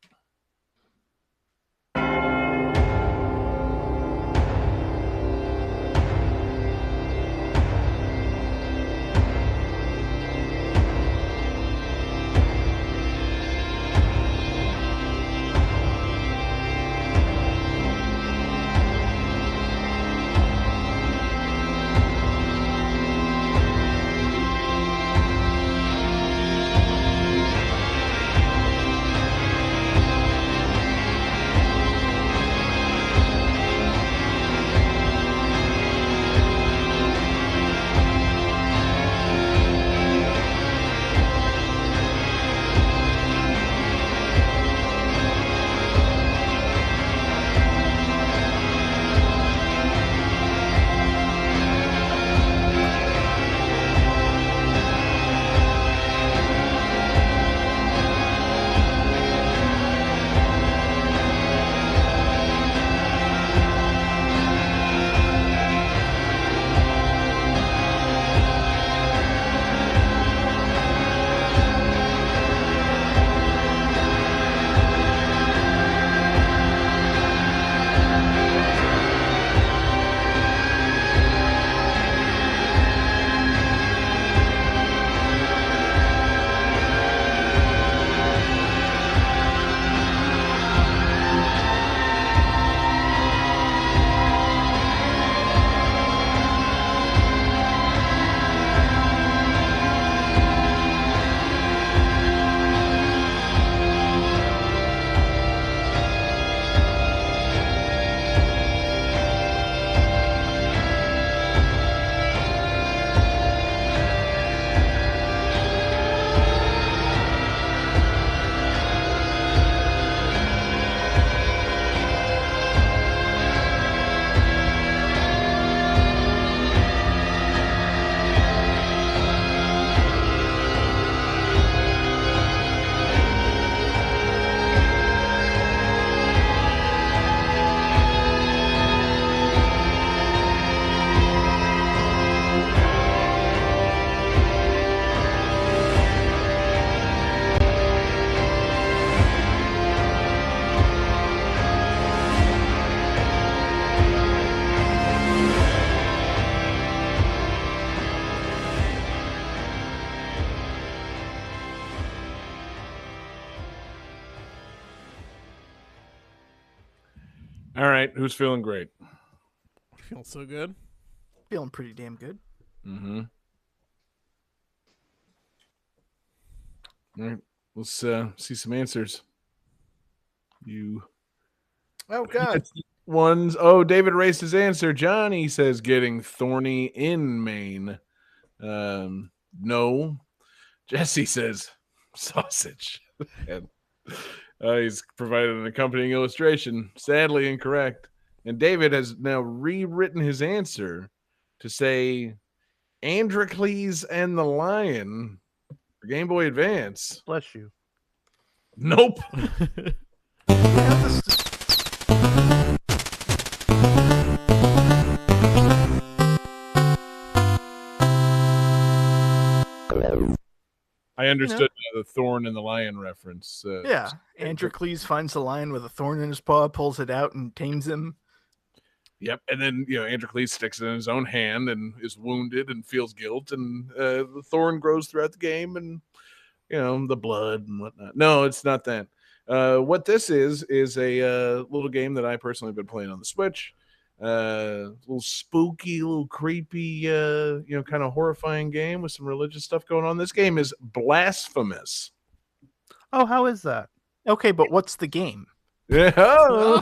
All right, who's feeling great? Feels so good. Feeling pretty damn good. Mm-hmm. All right, let's see some answers. Oh, God. Ones. Oh, David raised his answer. Johnny says getting thorny in Maine. No. Jesse says sausage. And, he's provided an accompanying illustration. Sadly incorrect. And David has now rewritten his answer to say Androcles and the Lion for Game Boy Advance. Bless you. Nope. I understood the thorn and the lion reference. Yeah, Androcles finds the lion with a thorn in his paw, pulls it out, and tames him. Yep, and then Androcles sticks it in his own hand and is wounded and feels guilt, and the thorn grows throughout the game, and the blood and whatnot. No, it's not that. What this is a little game that I personally have been playing on the Switch. Little spooky, little creepy, kind of horrifying game with some religious stuff going on. This game is Blasphemous. Oh, how is that? Okay, but what's the game? Yeah.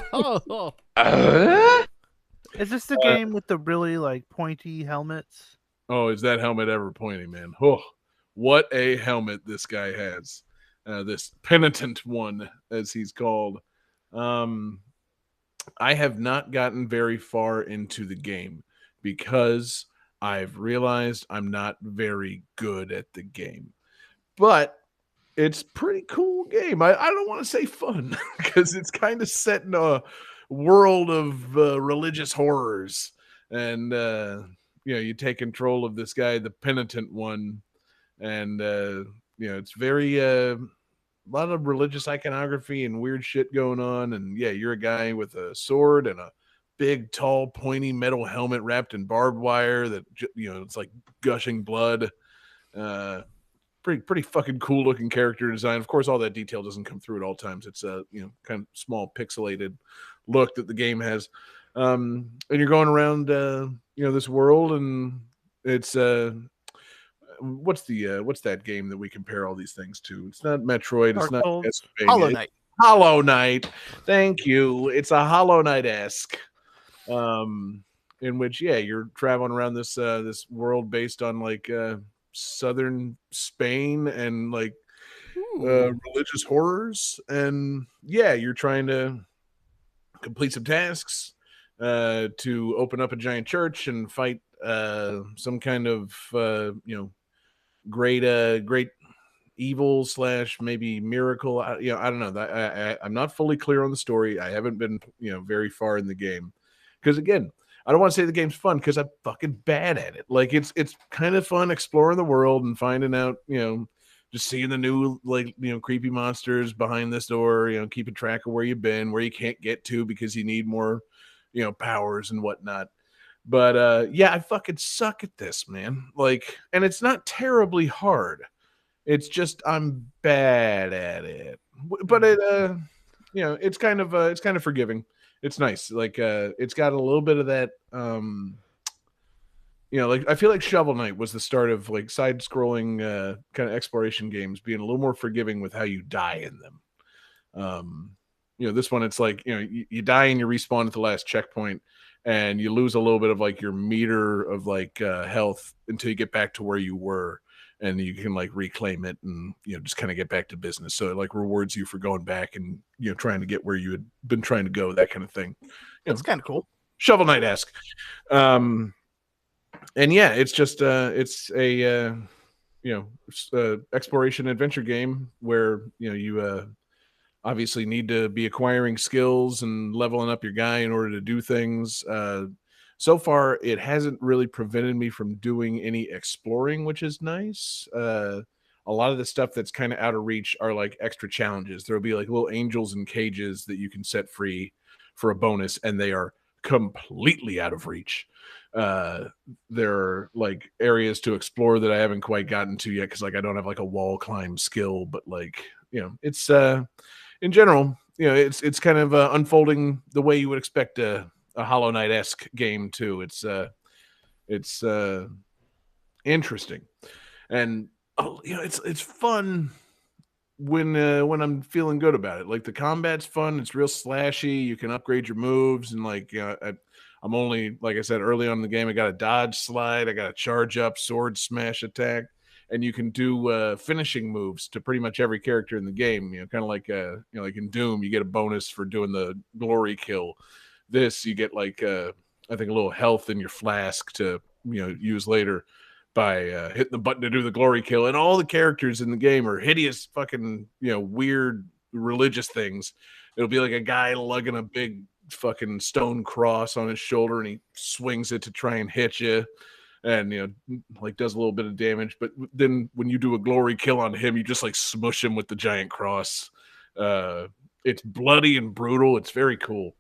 Is this the game with the really pointy helmets? Oh, is that helmet ever pointy, man? Oh, what a helmet this guy has. This penitent one, as he's called. I have not gotten very far into the game because I've realized I'm not very good at the game. but it's pretty cool game. I don't want to say fun because it's kind of set in a world of religious horrors, and you take control of this guy, the penitent one, and it's very a lot of religious iconography and weird shit going on. And yeah, you're a guy with a sword and a big, tall, pointy metal helmet wrapped in barbed wire that it's like gushing blood. Pretty fucking cool looking character design. Of course, all that detail doesn't come through at all times. It's a kind of small pixelated look that the game has. And you're going around this world, and it's what's that game that we compare all these things to? It's not Metroid. It's not Hollow Knight. Hollow Knight. Thank you. It's a Hollow Knight-esque. In which you're traveling around this world based on like southern Spain and like religious horrors, and you're trying to complete some tasks to open up a giant church and fight some kind of great evil / maybe miracle. I don't know. I'm not fully clear on the story. I haven't been very far in the game because again, I don't want to say the game's fun because I'm fucking bad at it. Like it's kind of fun exploring the world and finding out, just seeing the new creepy monsters behind this door, keeping track of where you've been, where you can't get to because you need more, powers and whatnot. But I fucking suck at this, man. Like, and it's not terribly hard. It's just I'm bad at it. But it it's kind of forgiving. It's nice. Like it's got a little bit of that like I feel like Shovel Knight was the start of like side scrolling kind of exploration games being a little more forgiving with how you die in them. This one it's like, you die and you respawn at the last checkpoint and you lose a little bit of like your meter of like health until you get back to where you were. And you can like reclaim it and just kind of get back to business. So it like rewards you for going back and trying to get where you had been trying to go, that kind of thing. It's kind of cool. Shovel Knight-esque. And it's just it's a exploration adventure game where you obviously need to be acquiring skills and leveling up your guy in order to do things. So far, it hasn't really prevented me from doing any exploring, which is nice. A lot of the stuff that's kind of out of reach are like extra challenges. There'll be like little angels in cages that you can set free for a bonus, and they are completely out of reach. There are like areas to explore that I haven't quite gotten to yet because like I don't have like a wall climb skill, but like it's in general, it's kind of unfolding the way you would expect a Hollow Knight-esque game too. It's interesting, and it's fun when I'm feeling good about it. Like the combat's fun. It's real slashy. You can upgrade your moves, and like I'm only, like I said early on in the game, I got a dodge slide, I got a charge up, sword smash attack, and you can do finishing moves to pretty much every character in the game. Kind of like like in Doom, you get a bonus for doing the glory kill. This you get like I think a little health in your flask to use later by hitting the button to do the glory kill. And all the characters in the game are hideous fucking weird religious things. It'll be like a guy lugging a big fucking stone cross on his shoulder and he swings it to try and hit you and like does a little bit of damage, but then when you do a glory kill on him you just like smush him with the giant cross. It's bloody and brutal. It's very cool.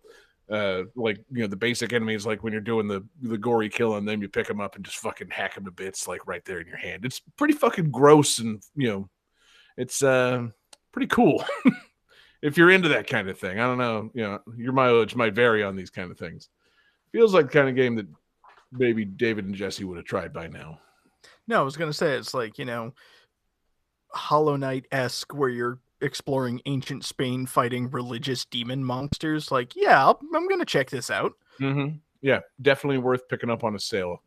The basic enemies, like when you're doing the gory kill on them, you pick them up and just fucking hack them to bits, like right there in your hand. It's pretty fucking gross, and it's pretty cool if you're into that kind of thing. I don't know, your mileage might vary on these kind of things. Feels like the kind of game that maybe David and Jesse would have tried by now. No, I was gonna say it's like Hollow Knight-esque, where you're exploring ancient Spain fighting religious demon monsters. Like, I'm gonna check this out. Mm-hmm. Yeah, definitely worth picking up on a sale,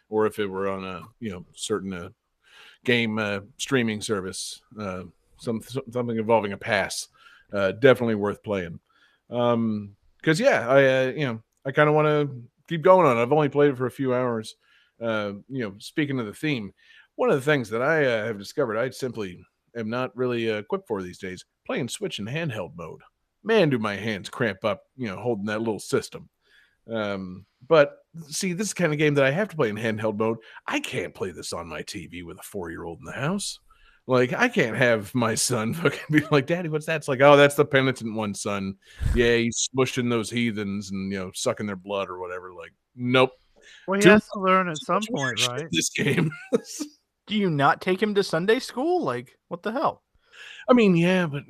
or if it were on a certain game streaming service, something involving a pass. Definitely worth playing. Because I kind of want to keep going on. I've only played it for a few hours. Speaking of the theme, One of the things that I have discovered I simply am not really equipped for these days, playing Switch in handheld mode. Man, do my hands cramp up, holding that little system. But see, this is the kind of game that I have to play in handheld mode. I can't play this on my TV with a 4-year-old in the house. Like, I can't have my son fucking be like, Daddy, what's that? It's like, oh, that's the penitent one, son. Yeah, he's smushing those heathens and, sucking their blood or whatever. Like, nope. Well, he has to learn at some point, right? This game. Do you not take him to Sunday school? Like, what the hell? I mean, yeah, but,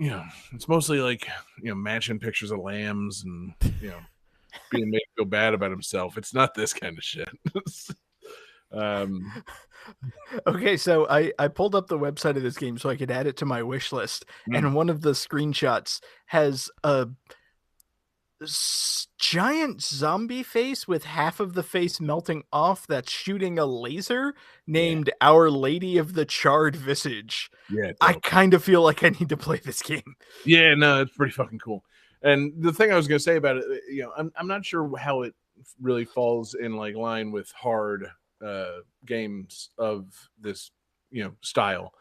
it's mostly like, matching pictures of lambs and, being made to feel bad about himself. It's not this kind of shit. Okay, so I pulled up the website of this game so I could add it to my wish list, and one of the screenshots has a giant zombie face with half of the face melting off that's shooting a laser named Our Lady of the Charred Visage. Yeah, I kind of feel like I need to play this game. Yeah, no, it's pretty fucking cool. And the thing I was going to say about it, I'm not sure how it really falls in like line with hard games of this, style,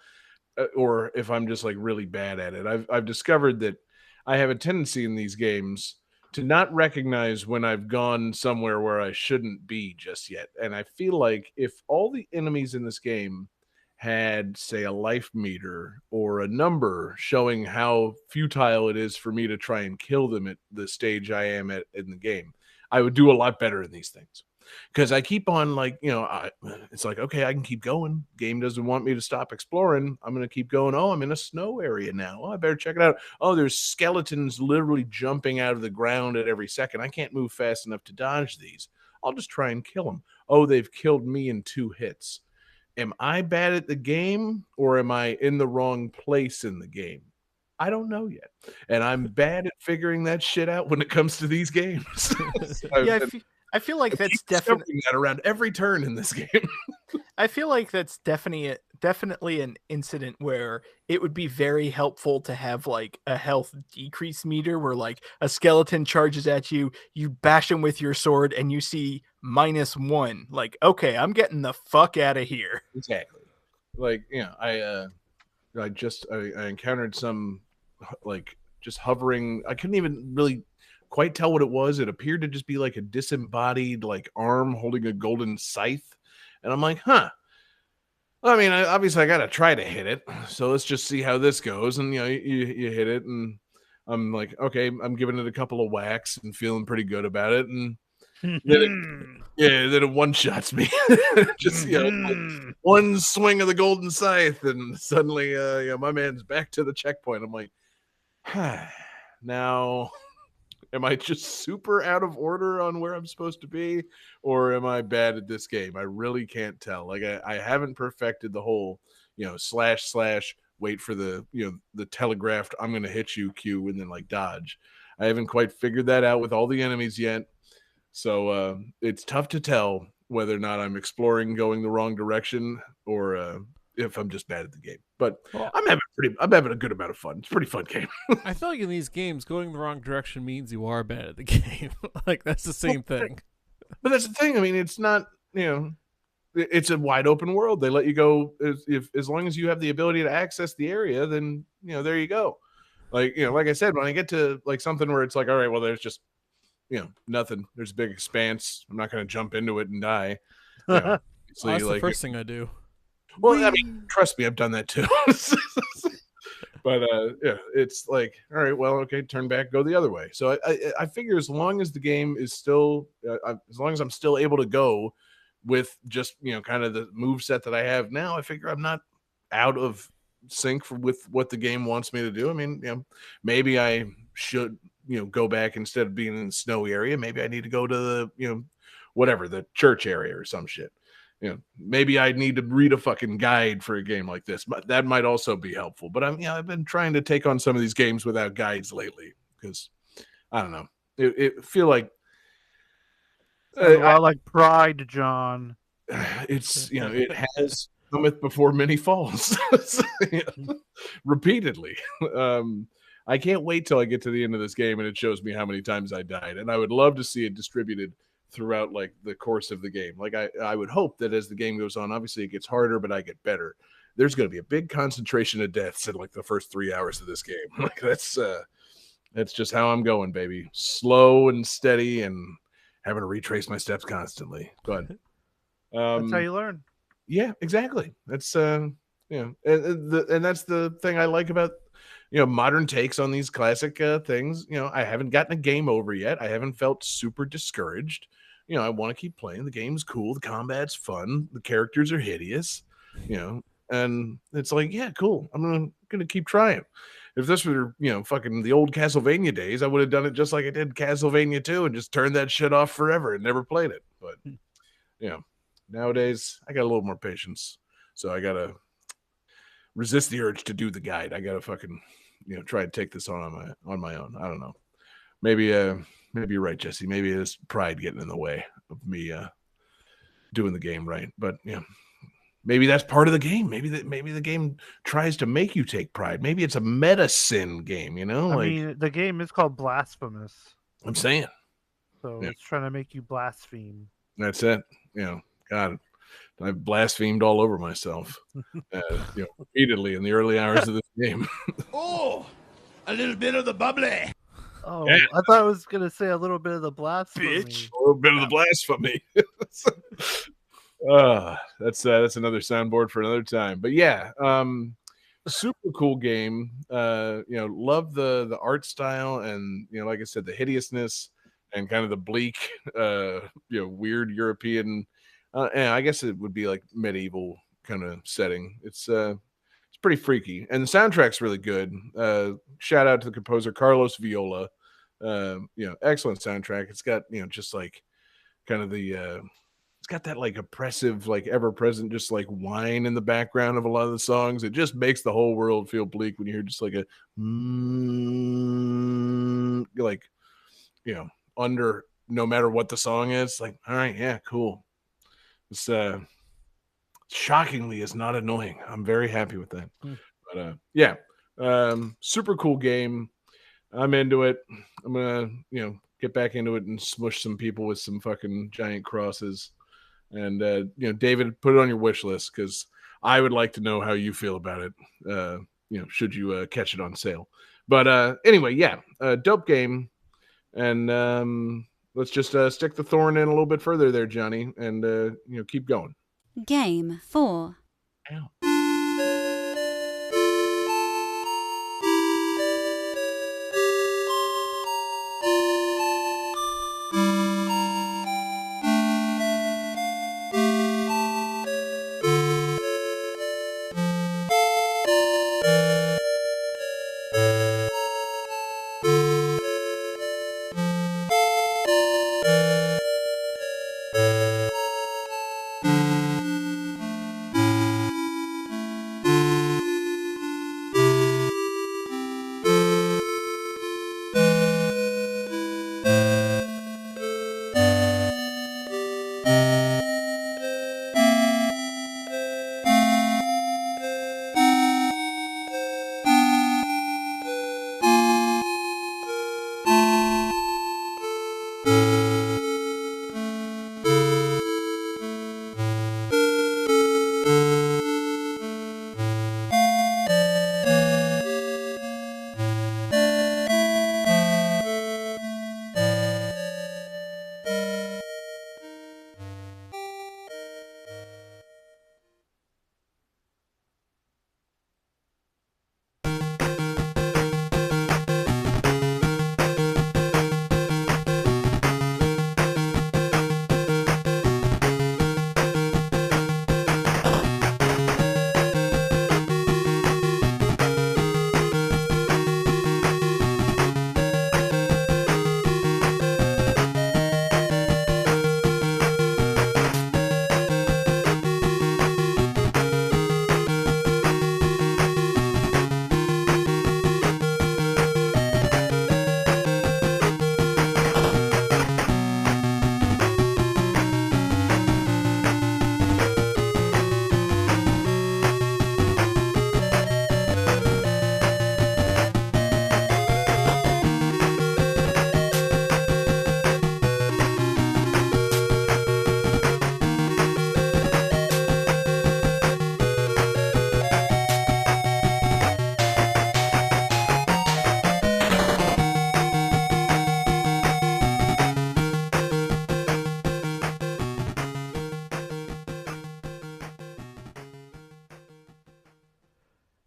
or if I'm just like really bad at it. I've discovered that I have a tendency in these games to not recognize when I've gone somewhere where I shouldn't be just yet. And I feel like if all the enemies in this game had, say, a life meter or a number showing how futile it is for me to try and kill them at the stage I am at in the game, I would do a lot better in these things. Because I keep on like, it's like, okay, I can keep going. Game doesn't want me to stop exploring. I'm going to keep going. Oh, I'm in a snow area now. Oh, I better check it out. Oh, there's skeletons literally jumping out of the ground at every second. I can't move fast enough to dodge these. I'll just try and kill them. Oh, they've killed me in 2 hits. Am I bad at the game or am I in the wrong place in the game? I don't know yet. And I'm bad at figuring that shit out when it comes to these games. Yeah, I feel like that's definitely that around every turn in this game. I feel like that's definitely an incident where it would be very helpful to have like a health decrease meter where like a skeleton charges at you, you bash him with your sword and you see -1. Like, okay, I'm getting the fuck out of here. Exactly. Like, I encountered some like just hovering. I couldn't even really quite tell what it was. It appeared to just be like a disembodied like arm holding a golden scythe. And I'm like, huh. I mean, obviously I got to try to hit it. So let's just see how this goes. And, you hit it and I'm like, okay, I'm giving it a couple of whacks and feeling pretty good about it. And then it one-shots me. Just, like one swing of the golden scythe and suddenly, my man's back to the checkpoint. I'm like, now... Am I just super out of order on where I'm supposed to be, or am I bad at this game? I really can't tell. Like I haven't perfected the whole, / wait for the, the telegraphed I'm going to hit you cue and then like dodge. I haven't quite figured that out with all the enemies yet. So it's tough to tell whether or not I'm exploring going the wrong direction or if I'm just bad at the game. But I'm having a good amount of fun. It's a pretty fun game. I feel like in these games, going the wrong direction means you are bad at the game. Like that's the same thing. But that's the thing. I mean, it's not, it's a wide open world. They let you go as long as you have the ability to access the area, then, there you go. Like, like I said, when I get to like something where it's like, all right, well, there's just, nothing. There's a big expanse. I'm not going to jump into it and die. So that's the first thing I do. Well, I mean, trust me, I've done that too. But it's like, all right, well, okay, turn back, go the other way. So I figure as long as the game is still, as long as I'm still able to go with just, kind of the move set that I have now, I figure I'm not out of sync with what the game wants me to do. I mean, maybe I should, go back instead of being in the snowy area. Maybe I need to go to the, whatever, the church area or some shit. Maybe I need to read a fucking guide for a game like this, but that might also be helpful. But I've been trying to take on some of these games without guides lately because I don't know. It feel like like Pride, John. It's it has cometh before many falls repeatedly. I can't wait till I get to the end of this game and it shows me how many times I died, and I would love to see it distributed throughout like the course of the game. Like I would hope that as the game goes on, obviously it gets harder, but I get better. There's going to be a big concentration of deaths in like the first 3 hours of this game. Like that's just how I'm going, baby. Slow and steady, and having to retrace my steps constantly. Go ahead. That's how you learn. Yeah, exactly. That's and that's the thing I like about modern takes on these classic things. I haven't gotten a game over yet. I haven't felt super discouraged. I want to keep playing. The game's cool. The combat's fun. The characters are hideous. And it's like, yeah, cool. I'm gonna keep trying. If this were, fucking the old Castlevania days, I would have done it just like I did Castlevania 2 and just turned that shit off forever and never played it. But nowadays I got a little more patience, so I gotta resist the urge to do the guide. I gotta fucking, try and take this on my own. I don't know. Maybe you're right, Jesse. Maybe it's pride getting in the way of me doing the game right. But maybe that's part of the game. Maybe the game tries to make you take pride. Maybe it's a meta sin game, I mean, the game is called Blasphemous. I'm saying. So it's trying to make you blaspheme. That's it. God, I've blasphemed all over myself, repeatedly in the early hours of this game. Oh, a little bit of the bubbly. Oh, yeah. I thought I was gonna say a little bit of the blasphemy. Bitch. A little bit of the blasphemy. That's another soundboard for another time. But yeah, super cool game. Love the art style and like I said, the hideousness and kind of the bleak, weird European. And I guess it would be like medieval kind of setting. It's pretty freaky, and the soundtrack's really good. Shout out to the composer Carlos Viola. Excellent soundtrack. It's got just like kind of the it's got that like oppressive, like ever present, just like whine in the background of a lot of the songs. It just makes the whole world feel bleak when you hear just like a like under no matter what the song is. Like, all right, yeah, cool. It's shockingly is not annoying. I'm very happy with that. But super cool game. I'm into it. I'm gonna get back into it and smush some people with some fucking giant crosses. And David, put it on your wish list because I would like to know how you feel about it. Should you catch it on sale? But anyway, dope game. And let's just stick the thorn in a little bit further there, Johnny, and keep going. Game 4. Ow.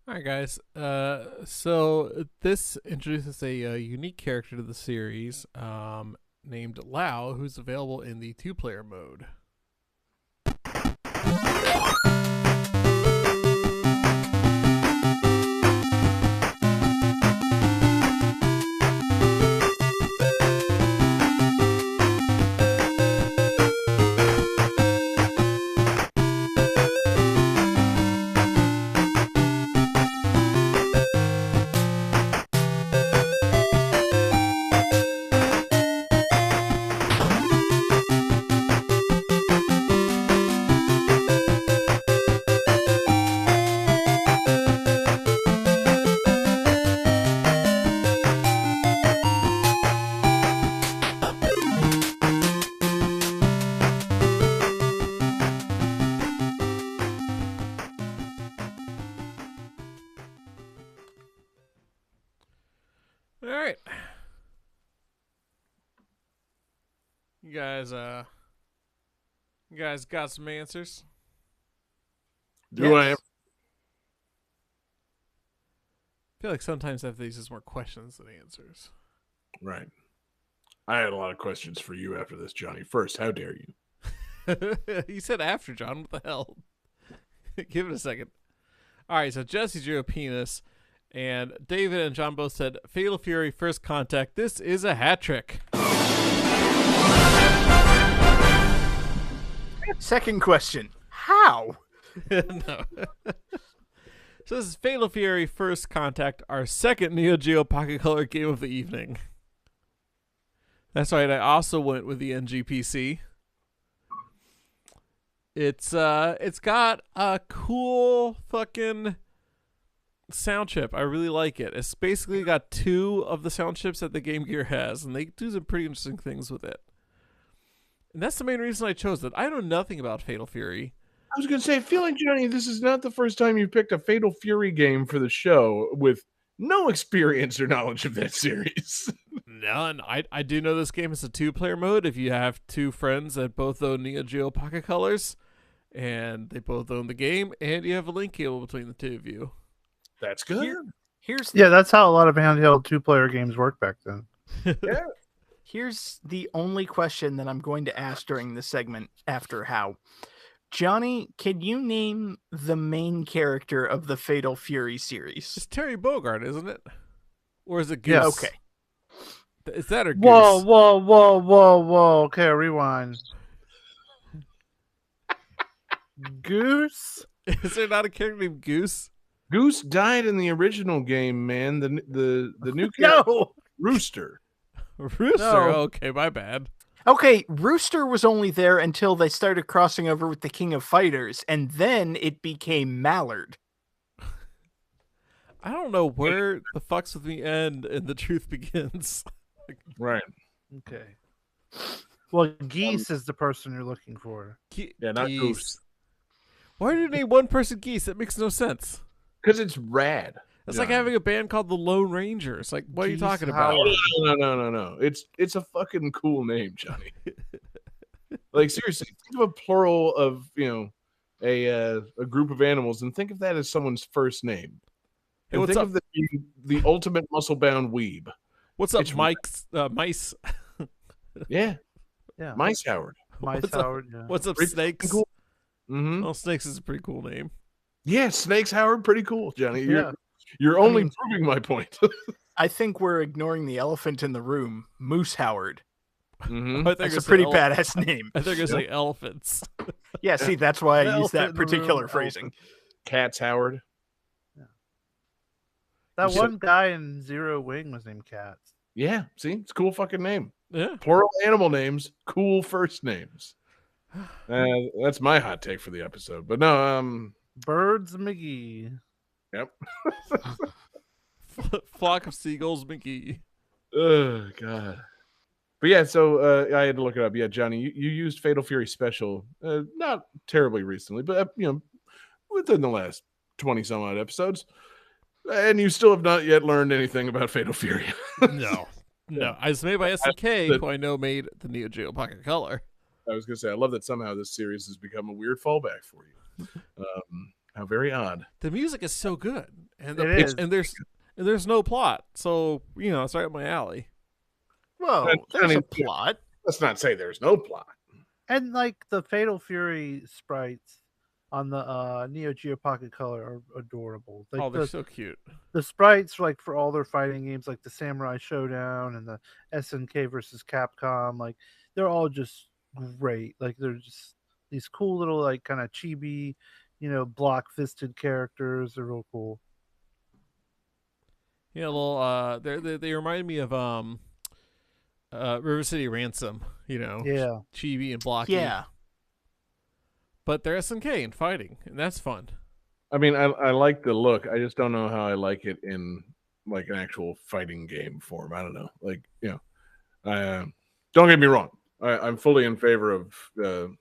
All right, guys. So this introduces a unique character to the series, named Lao, who's available in the 2-player mode. All right. You guys got some answers? Do I? I feel like sometimes after these is more questions than answers. Right. I had a lot of questions for you after this, Johnny. First, how dare you? You said after, John. What the hell? Give it a second. All right, so Jesse drew a penis, and David and John both said Fatal Fury First Contact. This is a hat trick. Second question. How? No. So this is Fatal Fury First Contact, our second Neo Geo Pocket Color game of the evening. That's right, I also went with the NGPC. It's got a cool fucking sound chip. I really like it. It's basically got 2 of the sound chips that the Game Gear has, and they do some pretty interesting things with it. And that's the main reason I chose it. I know nothing about Fatal Fury. I was going to say, I feel like, Johnny, this is not the first time you picked a Fatal Fury game for the show with no experience or knowledge of that series. None. I do know this game is a 2-player mode. If you have 2 friends that both own Neo Geo Pocket Colors, and they both own the game, and you have a link cable between the 2 of you. That's good. Yeah, that's how a lot of handheld 2-player games work back then. Yeah. Here's the only question that I'm going to ask during this segment after how. Johnny, can you name the main character of the Fatal Fury series? It's Terry Bogard, isn't it? Or is it Goose? Yes. Okay. Is that or Goose? Whoa. Okay, rewind. Goose? Is there not a character named Goose? Goose died in the original game, man. The new character, No. Rooster. Rooster? No. Okay, my bad. Okay, Rooster was only there until they started crossing over with the King of Fighters, and then it became Mallard. I don't know where the fucks with me end and the truth begins. Right. Okay. Well, Geese is the person you're looking for. Yeah, not Goose. Why do you name one person Geese? That makes no sense. Because it's rad. It's like having a band called the Lone Rangers. Like, what are you Geese talking about? Howard. No. It's a fucking cool name, Johnny. Like, seriously, think of a plural of, a group of animals, and think of that as someone's first name. Hey, And what's think up? of the ultimate muscle-bound weeb. What's up, It's Mike's mice? Yeah, Yeah. Mice Howard. Mice What's up? Howard. Yeah. What's up, Pretty Snakes? cool. Mm-hmm. Oh, Snakes is a pretty cool name. Yeah, Snakes Howard, pretty cool, Johnny. Yeah. You're only proving my point. I think we're ignoring the elephant in the room, Moose Howard. Mm-hmm. I think That's a it's pretty an badass name. I think it's like elephants. Yeah, see, that's why I use Elephant that in the room, particular phrasing. Cats Howard. That So- one guy in Zero Wing was named Cats. Yeah, see, it's a cool fucking name. Yeah. Plural animal names, cool first names. That's my hot take for the episode. But no, Birds McGee. yep. Flock of Seagulls McGee. Oh god. But yeah, so I had to look it up. Yeah, Johnny, you used Fatal Fury Special, not terribly recently, but within the last 20 some odd episodes, and you still have not yet learned anything about Fatal Fury. No. It's made by SNK, who I know made the Neo Geo Pocket Color. I was gonna say, I love that somehow this series has become a weird fallback for you. How very odd. The music is so good, and It is. and there's no plot, so it's right up my alley. Whoa, there's a plot. Let's not say there's no plot. And like the Fatal Fury sprites on the Neo Geo Pocket Color are adorable. Like They're so cute. The sprites, like for all their fighting games, like the Samurai Showdown and the SNK versus Capcom, like they're all just great. Like they're just these cool little like kind of chibi, block fisted characters. They're real cool. Yeah, little they remind me of River City Ransom, Yeah. chibi and blocky. Yeah. But they're SNK and fighting, and that's fun. I mean, I like the look. I just don't know how I like it in like an actual fighting game form. I don't know. Like, don't get me wrong. I'm fully in favor of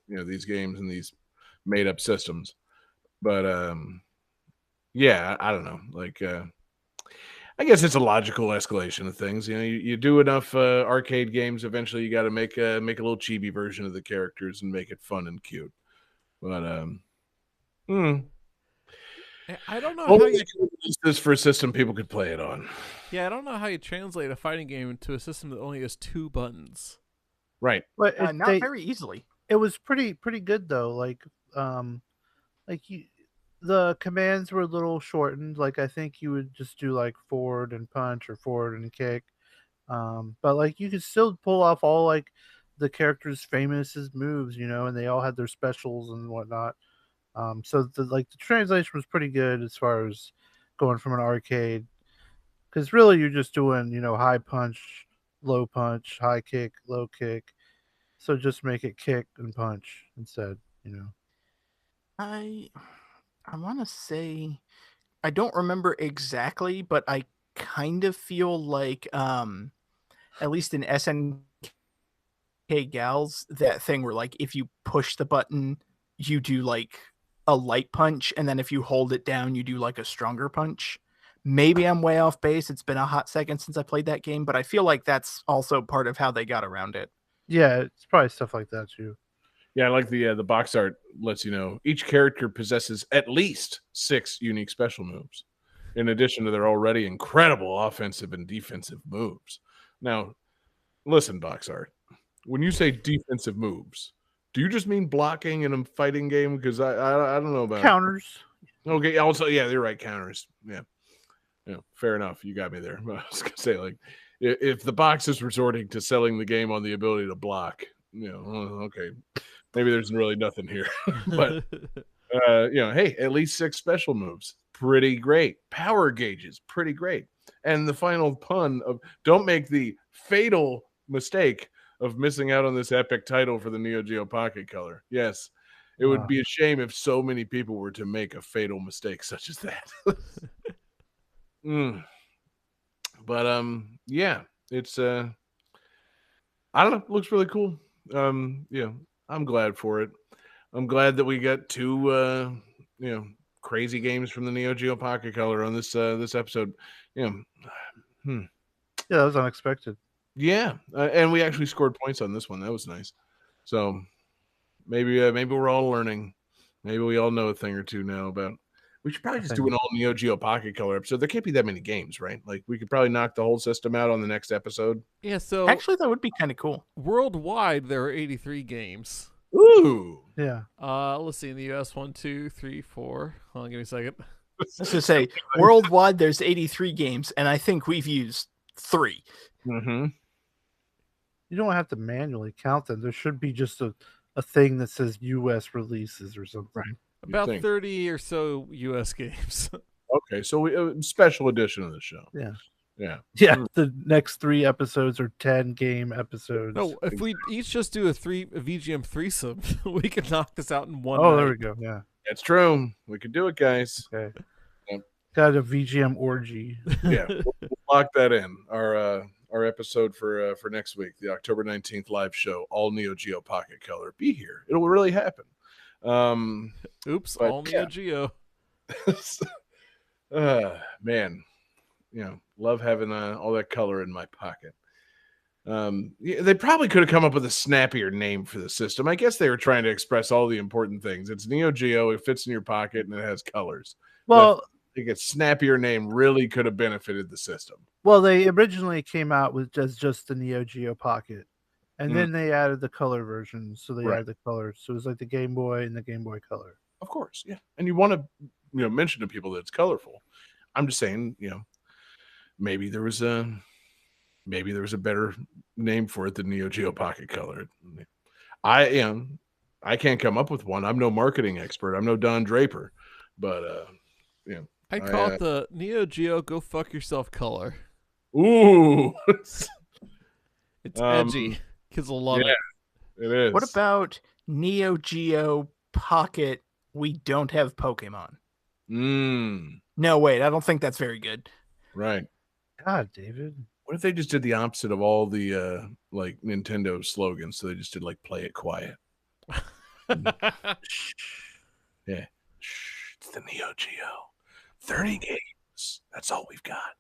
these games and these made up systems. But yeah, I don't know. Like I guess it's a logical escalation of things. You do enough arcade games, eventually you got to make a little chibi version of the characters and make it fun and cute. But I don't know how you this for a system people could play it on. Yeah, I don't know how you translate a fighting game into a system that only has 2 buttons. Right. But not very easily. It was pretty good though. The commands were a little shortened. Like I think you would just do like forward and punch or forward and kick. But like you could still pull off all like the characters' famous moves, and they all had their specials and whatnot. So the translation was pretty good as far as going from an arcade, because really you're just doing high punch, low punch, high kick, low kick. So just make it kick and punch instead. I want to say I don't remember exactly, but I kind of feel like at least in SNK Gals, that thing where like if you push the button, you do like a light punch, and then if you hold it down, you do like a stronger punch. Maybe I'm way off base. It's been a hot second since I played that game, but I feel like that's also part of how they got around it. Yeah, it's probably stuff like that too. Yeah, I like the box art lets you know each character possesses at least 6 unique special moves, in addition to their already incredible offensive and defensive moves. Now, listen, box art. When you say defensive moves, do you just mean blocking in a fighting game? Because I don't know about counters. Okay, also you're right, counters. Yeah, fair enough. You got me there. I was gonna say like if the box is resorting to selling the game on the ability to block, okay, maybe there's really nothing here. But hey, at least 6 special moves, pretty great. Power gauges, pretty great. And the final pun of don't make the fatal mistake of missing out on this epic title for the Neo Geo Pocket Color. Yes, it would be a shame if so many people were to make a fatal mistake such as that. But yeah, it's I don't know, looks really cool. I'm glad for it. I'm glad that we got 2 crazy games from the Neo Geo Pocket Color on this episode. Yeah, that was unexpected. Yeah, and we actually scored points on this one. That was nice. So maybe we're all learning. Maybe we all know a thing or two now about. We should probably just do an all Neo Geo Pocket Color episode. There can't be that many games, right? Like we could probably knock the whole system out on the next episode. Yeah, so actually that would be kind of cool. Worldwide, there are 83 games. Ooh. Yeah. Let's see. In the US, 1, 2, 3, 4. Hold on, give me a second. Let's just say worldwide, there's 83 games, and I think we've used 3. Mm-hmm. You don't have to manually count them. There should be just a thing that says US releases or something. Right. About 30 or so US games. Okay, so we special edition of the show. Yeah. Yeah. The next 3 episodes are 10 game episodes. No, if we each just do a VGM threesome, we can knock this out in one. Oh, night. there we go. Yeah, that's true. We could do it, guys. Okay. Yep. Got a VGM orgy. Yeah, we'll lock that in. Our episode for next week, the October 19th live show, all Neo Geo Pocket Color. Be here. It'll really happen. Oops, all Neo Geo. Man, love having all that color in my pocket. They probably could have come up with a snappier name for the system. I guess they were trying to express all the important things. It's Neo Geo, it fits in your pocket, and it has colors. Well, I think a snappier name really could have benefited the system. Well, they originally came out with just the Neo Geo Pocket, and then they added the color version. So they added the colors. So it was like the Game Boy and the Game Boy Color. Of course, yeah. And you want to, mention to people that it's colorful. I'm just saying, maybe there was a better name for it than Neo Geo Pocket Color. I can't come up with one. I'm no marketing expert. I'm no Don Draper, but I call it the Neo Geo Go Fuck Yourself Color. Ooh, it's edgy. Kids will love it. It is. What about Neo Geo Pocket? We don't have Pokemon. No, wait. I don't think that's very good. Right. God, David. What if they just did the opposite of all the like Nintendo slogans? So they just did like "Play it quiet." Yeah. Shh, it's the Neo Geo. 30 games. That's all we've got.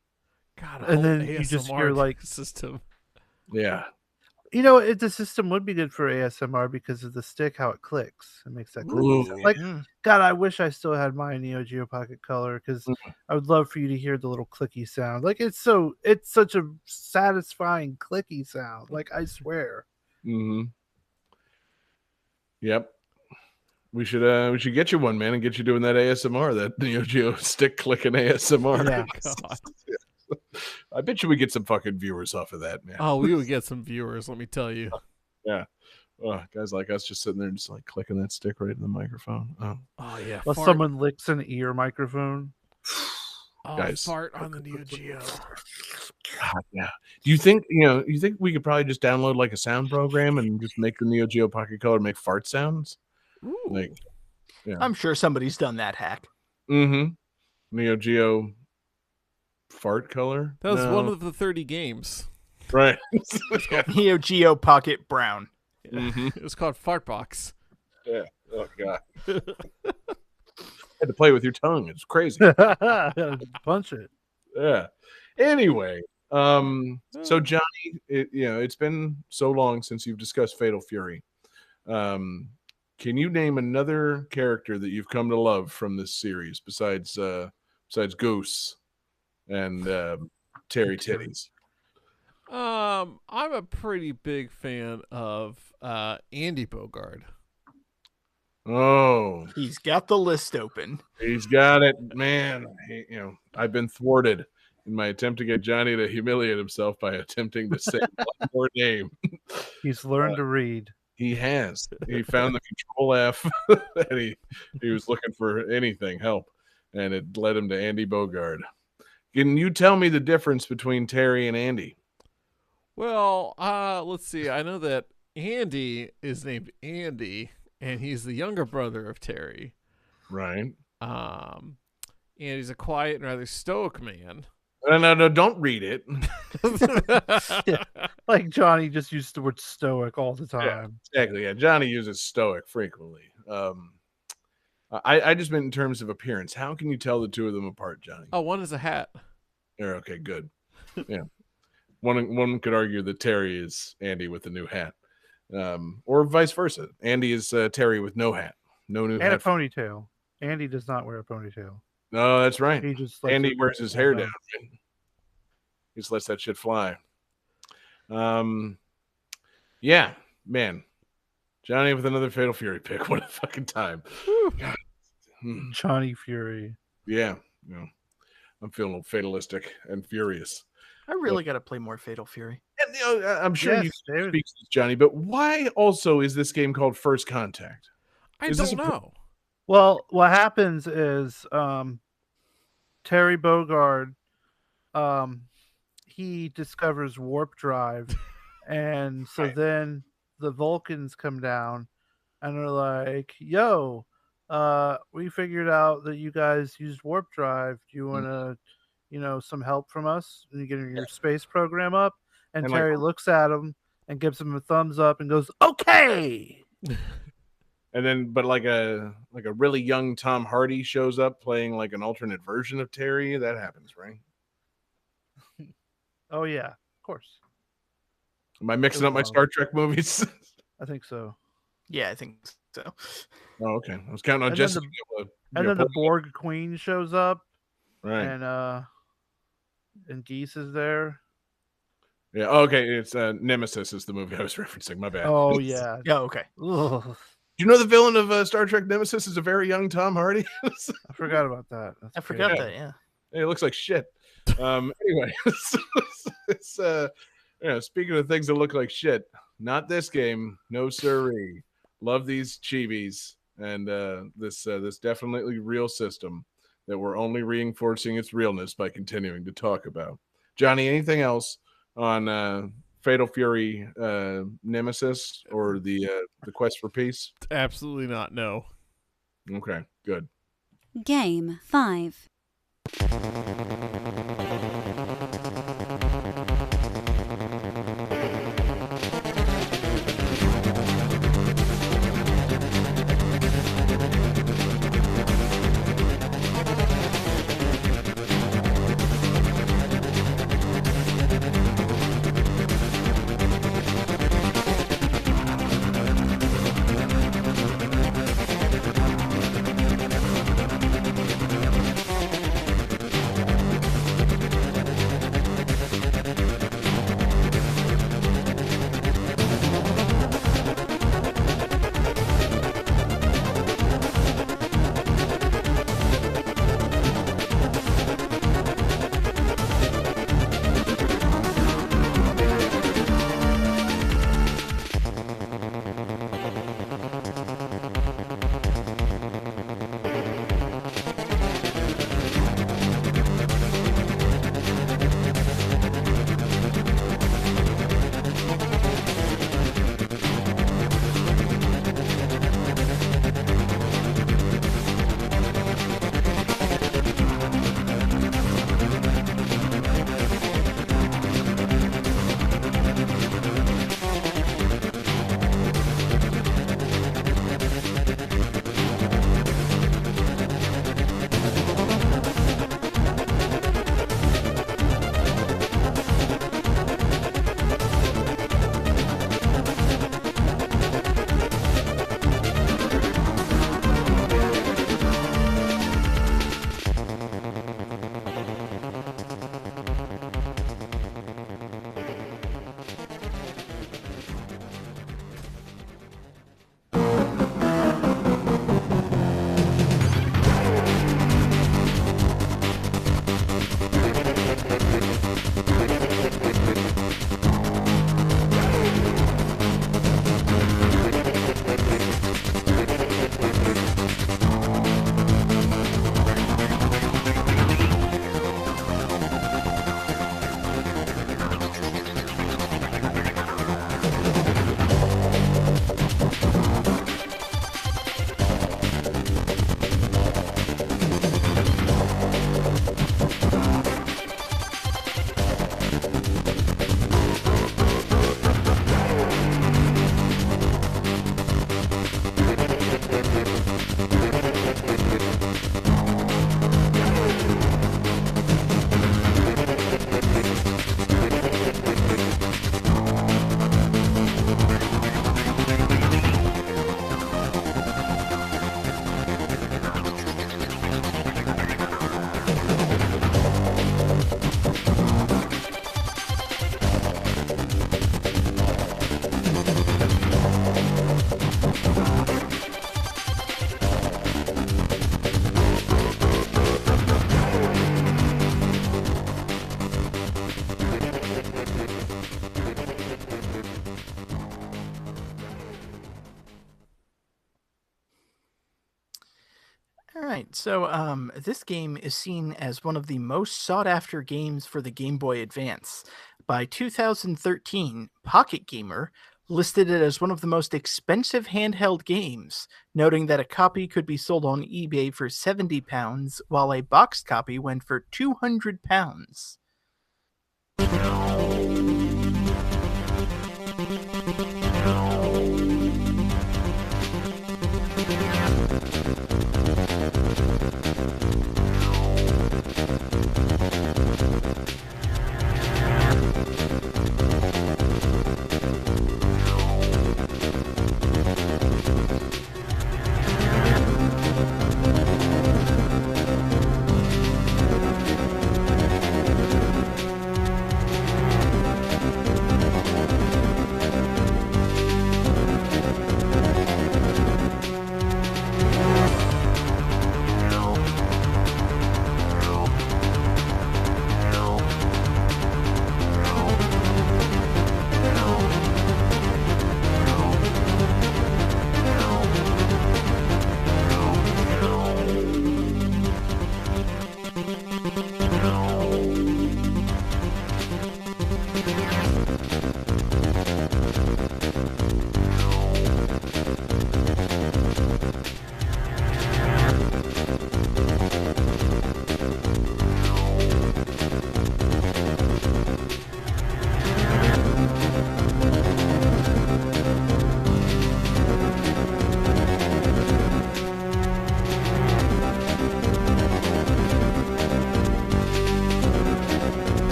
God, and then you just hear like system. Yeah. The system would be good for ASMR because of the stick, how it clicks. It makes that click sound. Like, God, I wish I still had my Neo Geo Pocket Color because I would love for you to hear the little clicky sound. Like, it's such a satisfying clicky sound. Like, I swear. Yep. We should get you one, man, and get you doing that ASMR, that Neo Geo stick clicking ASMR. Yeah. God. I bet you we get some fucking viewers off of that, man. Oh, we would get some viewers, let me tell you. Yeah. Guys like us just sitting there and just like clicking that stick right in the microphone. Oh yeah. Well, someone licks an ear microphone. Guys, fart on the Neo Geo. God, yeah. Do you think we could probably just download like a sound program and just make the Neo Geo Pocket Color make fart sounds? Ooh. Like, yeah. I'm sure somebody's done that hack. Neo Geo fart color. That was one of the 30 games. Right. It's called Neo Geo Pocket Brown. It was called Fartbox. Yeah. Oh God. Had to play with your tongue. It's crazy. Punch it. Yeah. Anyway, so Johnny, it's been so long since you've discussed Fatal Fury. Can you name another character that you've come to love from this series besides Goose and Terry Titties? I'm a pretty big fan of Andy Bogard. Oh, he's got the list open. He's got it, man. I've been thwarted in my attempt to get Johnny to humiliate himself by attempting to say one more name. He's learned to read. He has. He found the Control F that he was looking for anything, help, and it led him to Andy Bogard. Can you tell me the difference between Terry and Andy? Well, let's see. I know that Andy is named Andy, and he's the younger brother of Terry. Right. And he's a quiet and rather stoic man. No, don't read it. Yeah. Like Johnny just used the word stoic all the time. Yeah, exactly. Yeah, Johnny uses stoic frequently. I just meant in terms of appearance. How can you tell the two of them apart, Johnny? Oh, one is a hat. Yeah, okay, good. Yeah. One could argue that Terry is Andy with a new hat. Or vice versa. Andy is Terry with no hat. No new hat. And a ponytail. Andy does not wear a ponytail. No, that's right. He just Andy wears his hair down. Right? He just lets that shit fly. Yeah, man. Johnny with another Fatal Fury pick. What a fucking time. Johnny Fury. Yeah. I'm feeling fatalistic and furious. I really got to play more Fatal Fury. And, I'm sure you speak to this, Johnny, but why also is this game called First Contact? I don't know. Well, what happens is Terry Bogard, he discovers warp drive, and so then the Vulcans come down and are like, "Yo, we figured out that you guys used warp drive. Do you want to, some help from us and getting your space program up?" And Terry looks at him and gives him a thumbs up and goes, "Okay." And then, but like a really young Tom Hardy shows up playing like an alternate version of Terry. That happens, right? Oh yeah, of course. Am I mixing up my Star Trek movies? I think so. Yeah, I think so. Oh, okay. I was counting on And Jesse. Then the Borg Queen shows up, right? And Geese is there. Yeah. Oh, okay. It's Nemesis is the movie I was referencing. My bad. Oh yeah. Yeah. Okay. Ugh. Do you know the villain of Star Trek Nemesis is a very young Tom Hardy? I forgot about that. I forgot that. Yeah. It looks like shit. Anyway, it's speaking of things that look like shit, not this game. No siree. Love these chibis and this definitely real system that we're only reinforcing its realness by continuing to talk about. Johnny, anything else on Fatal Fury Nemesis or the Quest for Peace? Absolutely not. No. Okay, good. Game 5. right, so this game is seen as one of the most sought-after games for the Game Boy Advance. By 2013, Pocket Gamer listed it as one of the most expensive handheld games, noting that a copy could be sold on eBay for £70, while a boxed copy went for £200.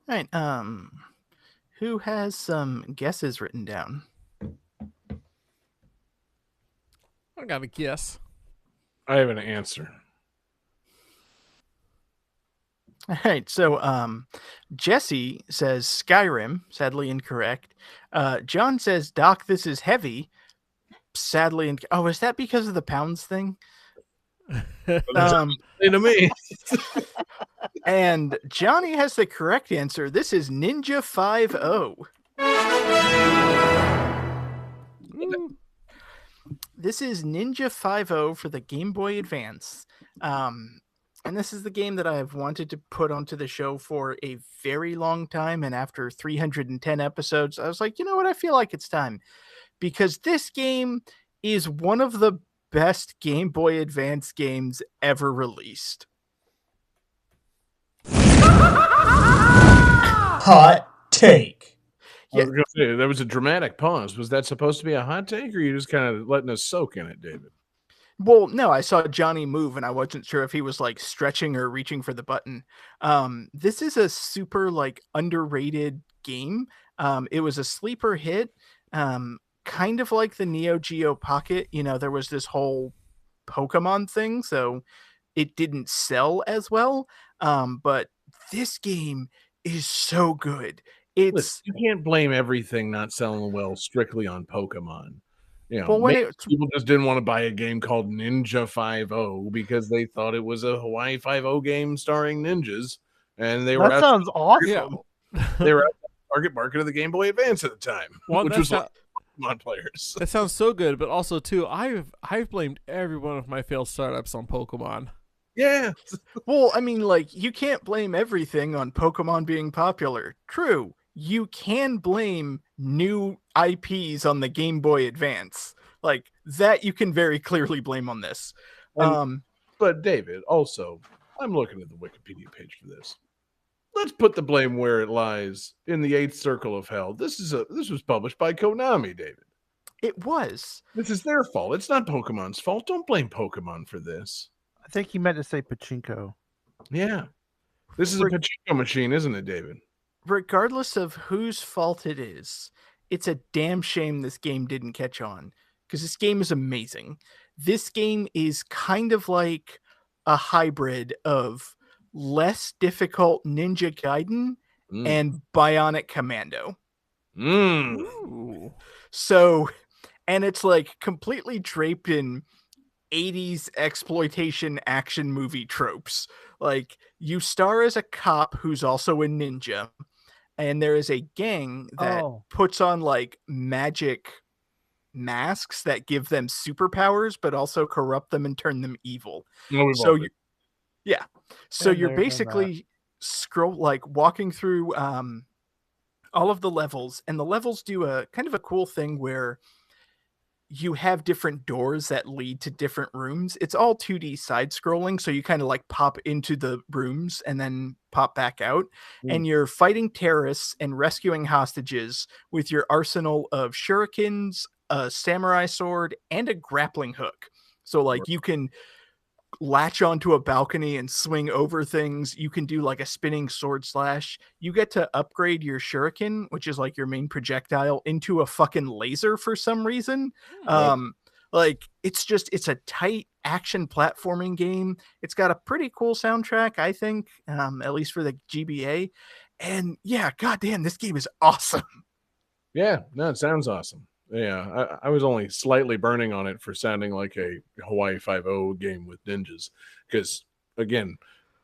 All right. Who has some guesses written down? I got a guess. I have an answer. All right. So, Jesse says Skyrim. Sadly incorrect. John says, Doc, this is heavy. Sadly, oh, is that because of the pounds thing? To me. And Johnny has the correct answer. This is Ninja 5-0. This is Ninja 5-0 for the Game Boy Advance. And this is the game that I've wanted to put onto the show for a very long time. And after 310 episodes, I was like, you know what? I feel like it's time. Because this game is one of the best Game Boy Advance games ever released. Hot take. I was gonna say, that was a dramatic pause. Was that supposed to be a hot take, or are you just kind of letting us soak in it, David? Well, no, I saw Johnny move, and I wasn't sure if he was like stretching or reaching for the button. This is a super like underrated game. It was a sleeper hit, kind of like the Neo Geo Pocket. You know, there was this whole Pokemon thing, so it didn't sell as well. But this game is so good. Listen, you can't blame everything not selling well strictly on Pokemon. You know, well, people just didn't want to buy a game called Ninja 5-0 because they thought it was a Hawaii 5-0 game starring ninjas, and they were. That sounds awesome. Yeah. They were at the target market of the Game Boy Advance at the time, which was like Pokemon players. That sounds so good, but also too, I've blamed every one of my failed startups on Pokemon. Yeah. Well, I mean, like, you can't blame everything on Pokemon being popular. True. You can blame new IPs on the Game Boy Advance. Like, that you can very clearly blame on this. But David, also, I'm looking at the Wikipedia page for this. Let's put the blame where it lies, in the 8th circle of hell. This was published by Konami, David. It was. This is their fault. It's not Pokemon's fault. Don't blame Pokemon for this. I think he meant to say pachinko. Yeah. This is a pachinko machine, isn't it, David? Regardless of whose fault it is, it's a damn shame this game didn't catch on, because this game is amazing. This game is kind of like a hybrid of less difficult Ninja Gaiden and Bionic Commando. So, and it's like completely draped in 80s exploitation action movie tropes. Like, you star as a cop who's also a ninja, and there is a gang that puts on like magic masks that give them superpowers but also corrupt them and turn them evil. So you're basically walking through all of the levels, and the levels do a kind of a cool thing where you have different doors that lead to different rooms. It's all 2D side scrolling, so you kind of like pop into the rooms and then pop back out, and you're fighting terrorists and rescuing hostages with your arsenal of shurikens, a samurai sword, and a grappling hook. So like you can latch onto a balcony and swing over things. You can do like a spinning sword slash. You get to upgrade your shuriken, which is like your main projectile, into a fucking laser for some reason. Like it's a tight action platforming game. It's got a pretty cool soundtrack, I think, at least for the GBA. And yeah, goddamn, this game is awesome. Yeah, no, it sounds awesome. Yeah, I was only slightly burning on it for sounding like a Hawaii 5-0 game with ninjas. Because, again,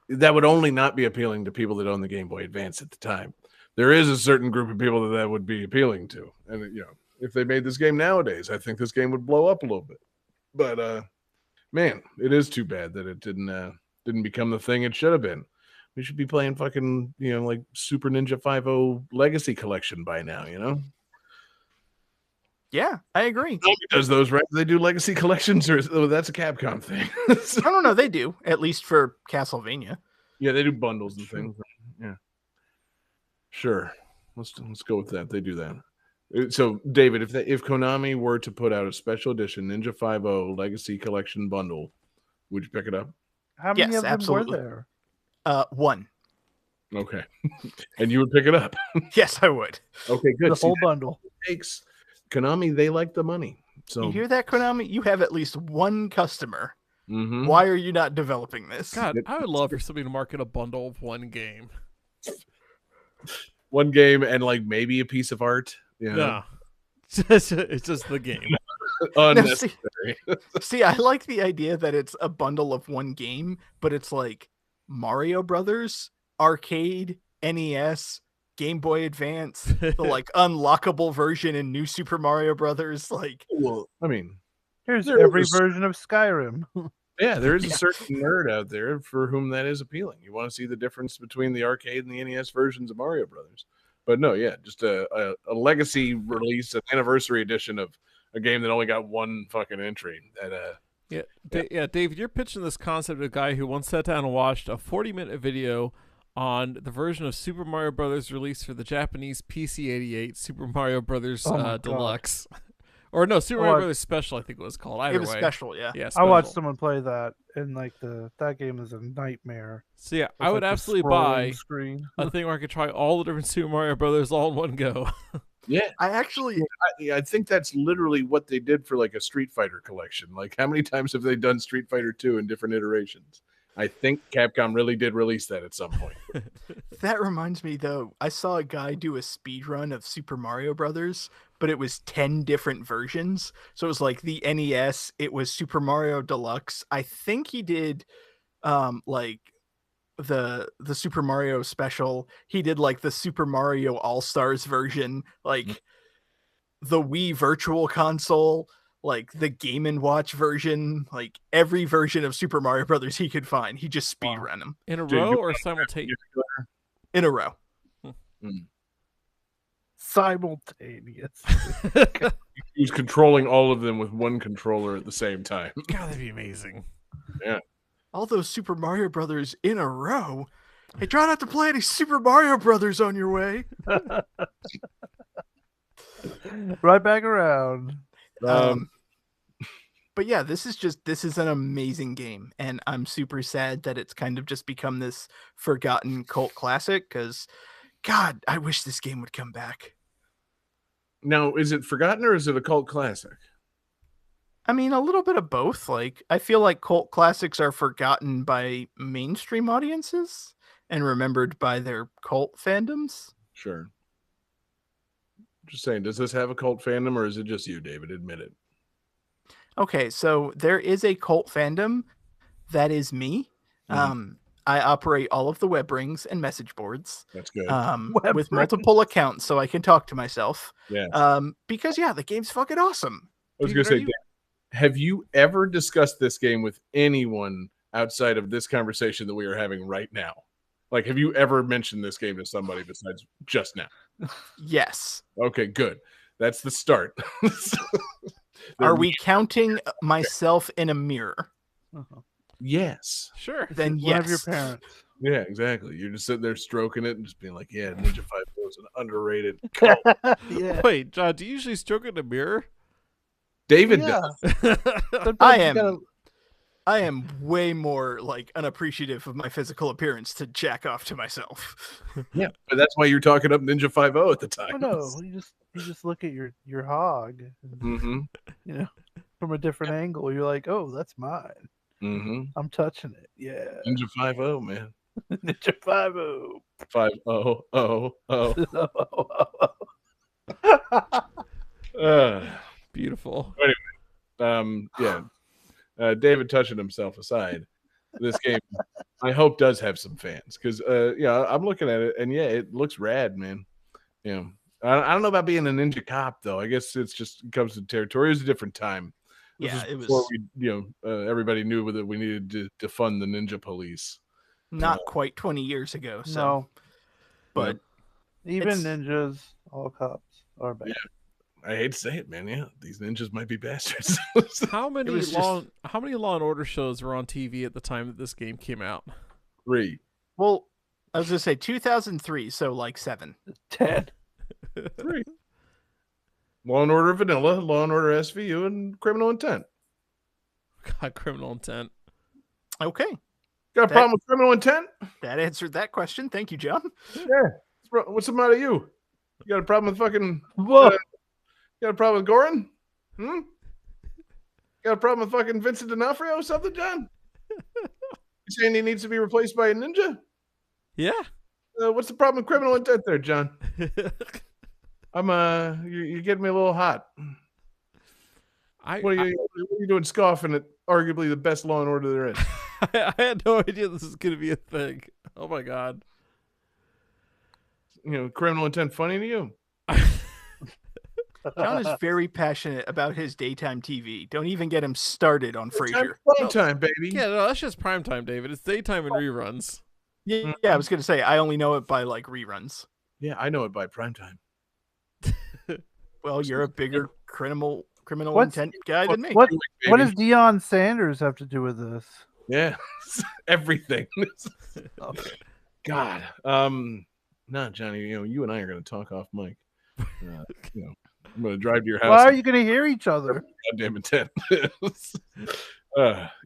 that would only not be appealing to people that own the Game Boy Advance at the time. There is a certain group of people that would be appealing to. And, you know, if they made this game nowadays, I think this game would blow up a little bit. But, man, it is too bad that it didn't become the thing it should have been. We should be playing fucking, you know, like Super Ninja 5-0 Legacy Collection by now, you know? Yeah, I agree. Does those, right? Do they do Legacy Collections, or that's a Capcom thing? I don't know. They do, at least for Castlevania. Yeah, they do bundles and things. Yeah, sure. Let's go with that. They do that. So, David, if Konami were to put out a special edition Ninja 5-0 Legacy Collection bundle, would you pick it up? How many Yes, of them absolutely. were there? One. Okay. And you would pick it up. Yes, I would. Okay, good. The whole bundle. Takes Konami, they like the money. So You hear that, Konami? You have at least one customer. mhm. Why are you not developing this? God, I would love for somebody to market a bundle of one game. One game and like maybe a piece of art. You know? No. It's just the game. Unnecessary. See, I like the idea that it's a bundle of one game, but it's like Mario Brothers, arcade, NES, Game Boy Advance, the like unlockable version in New Super Mario Brothers. Like, Well, I mean, Here's There every is- version of Skyrim. yeah, there is a certain nerd out there for whom that is appealing. You want to see the difference between the arcade and the NES versions of Mario Brothers. But no, yeah, just a legacy release, an anniversary edition of a game that only got one fucking entry. And Yeah, David, you're pitching this concept to a guy who once sat down and watched a 40-minute video on the version of Super Mario Brothers released for the Japanese PC-88, Super Mario Brothers Oh my God. Deluxe. Or no, Super Oh, Mario I- Brothers Special, I think it was called. Either it was way. special, yeah. Yeah, I special. watched someone play that, and like that game is a nightmare. So yeah, It's I would like the absolutely scrolling buy screen. a thing where I could try all the different Super Mario Brothers all in one go. yeah, I actually, I think that's literally what they did for like a Street Fighter collection. Like, how many times have they done Street Fighter 2 in different iterations? I think Capcom really did release that at some point. that reminds me though, I saw a guy do a speed run of Super Mario Brothers, but it was 10 different versions. So it was like the NES, it was Super Mario Deluxe. I think he did like the Super Mario Special. He did like the Super Mario All-Stars version, like the Wii Virtual Console, like the Game & Watch version, like every version of Super Mario Brothers he could find. He just speed ran them In a Dude, row you or simultaneous? in a row. Simultaneous. He was controlling all of them with one controller at the same time. God, that'd be amazing. All those Super Mario Brothers in a row. Hey, try not to play any Super Mario Brothers on your way. Right back around. But yeah, this is an amazing game, and I'm super sad that it's kind of just become this forgotten cult classic. Because, God, I wish this game would come back. Now, is it forgotten or is it a cult classic? I mean, a little bit of both. Like, I feel like cult classics are forgotten by mainstream audiences and remembered by their cult fandoms. Sure. Just saying, does this have a cult fandom or is it just you, David? Admit it. Okay, so there is a cult fandom. That is me. I operate all of the web rings and message boards. That's good. Web with rings. multiple accounts, so I can talk to myself. Yeah. Because yeah, the game's fucking awesome. I was David, going are to say, you- have you ever discussed this game with anyone outside of this conversation that we are having right now? Like, have you ever mentioned this game to somebody besides just now? Yes. Okay, good. That's the start. Are we counting myself in a mirror? Yes. Sure. Then One yes. of your parents. Yeah, exactly. You're just sitting there stroking it and just being like, yeah, Ninja 5 is an underrated cult. Yeah. Wait, John, do you usually stroke in the mirror? David Yeah. does. Sometimes I you am. gotta- I am way more like unappreciative of my physical appearance to jack off to myself. Yeah, but that's why you're talking up Ninja 5 at the time. Oh no, you just look at your hog, and, Mm-hmm. you know, from a different angle. You're like, oh, that's mine. Mm-hmm. I'm touching it. Yeah. Ninja 5 man. Ninja 5-0. 5 oh oh oh. Beautiful. Yeah. David touching himself aside, this game I hope does have some fans because yeah, I'm looking at it and yeah, it looks rad, man. Yeah. I don't know about being a ninja cop though. I guess it comes to territory. It was a different time. This Yeah, it before was we, everybody knew that we needed to defund the ninja police. not quite 20 years ago. So, No, but even It's- ninjas, all cops are bad. Yeah. I hate to say it, man. Yeah, these ninjas might be bastards. How many was Law and Order shows were on TV at the time that this game came out? 3. well, I was gonna say 2003, so like 7. 10. 3. Law and Order Vanilla, Law and Order SVU, and Criminal Intent. God, Criminal Intent. Okay. Got a problem with criminal intent? That answered that question. Thank you, John. Yeah. What's the matter with you? You got a problem with fucking... Whoa. You got a problem with Goran? Got a problem with fucking Vincent D'Onofrio or something, John? You saying he needs to be replaced by a ninja? Yeah. What's the problem with criminal intent there, John? You're getting me a little hot. What are you doing scoffing at arguably the best Law and Order there is? I had no idea this was going to be a thing. Oh my God. Criminal intent funny to you? John is very passionate about his daytime TV. Don't even get him started on Frasier. Prime time, baby. Yeah, no, that's just prime time, David. It's daytime and reruns. Yeah, I was going to say, I only know it by like reruns. Yeah, I know it by prime time. Well, you're a bigger criminal intent guy than me. What does Deion Sanders have to do with this? Yeah, everything. Okay. God. No, Johnny, you and I are going to talk off mic. I'm going to drive to your house. Why are you going to hear each other? Goddamn intent.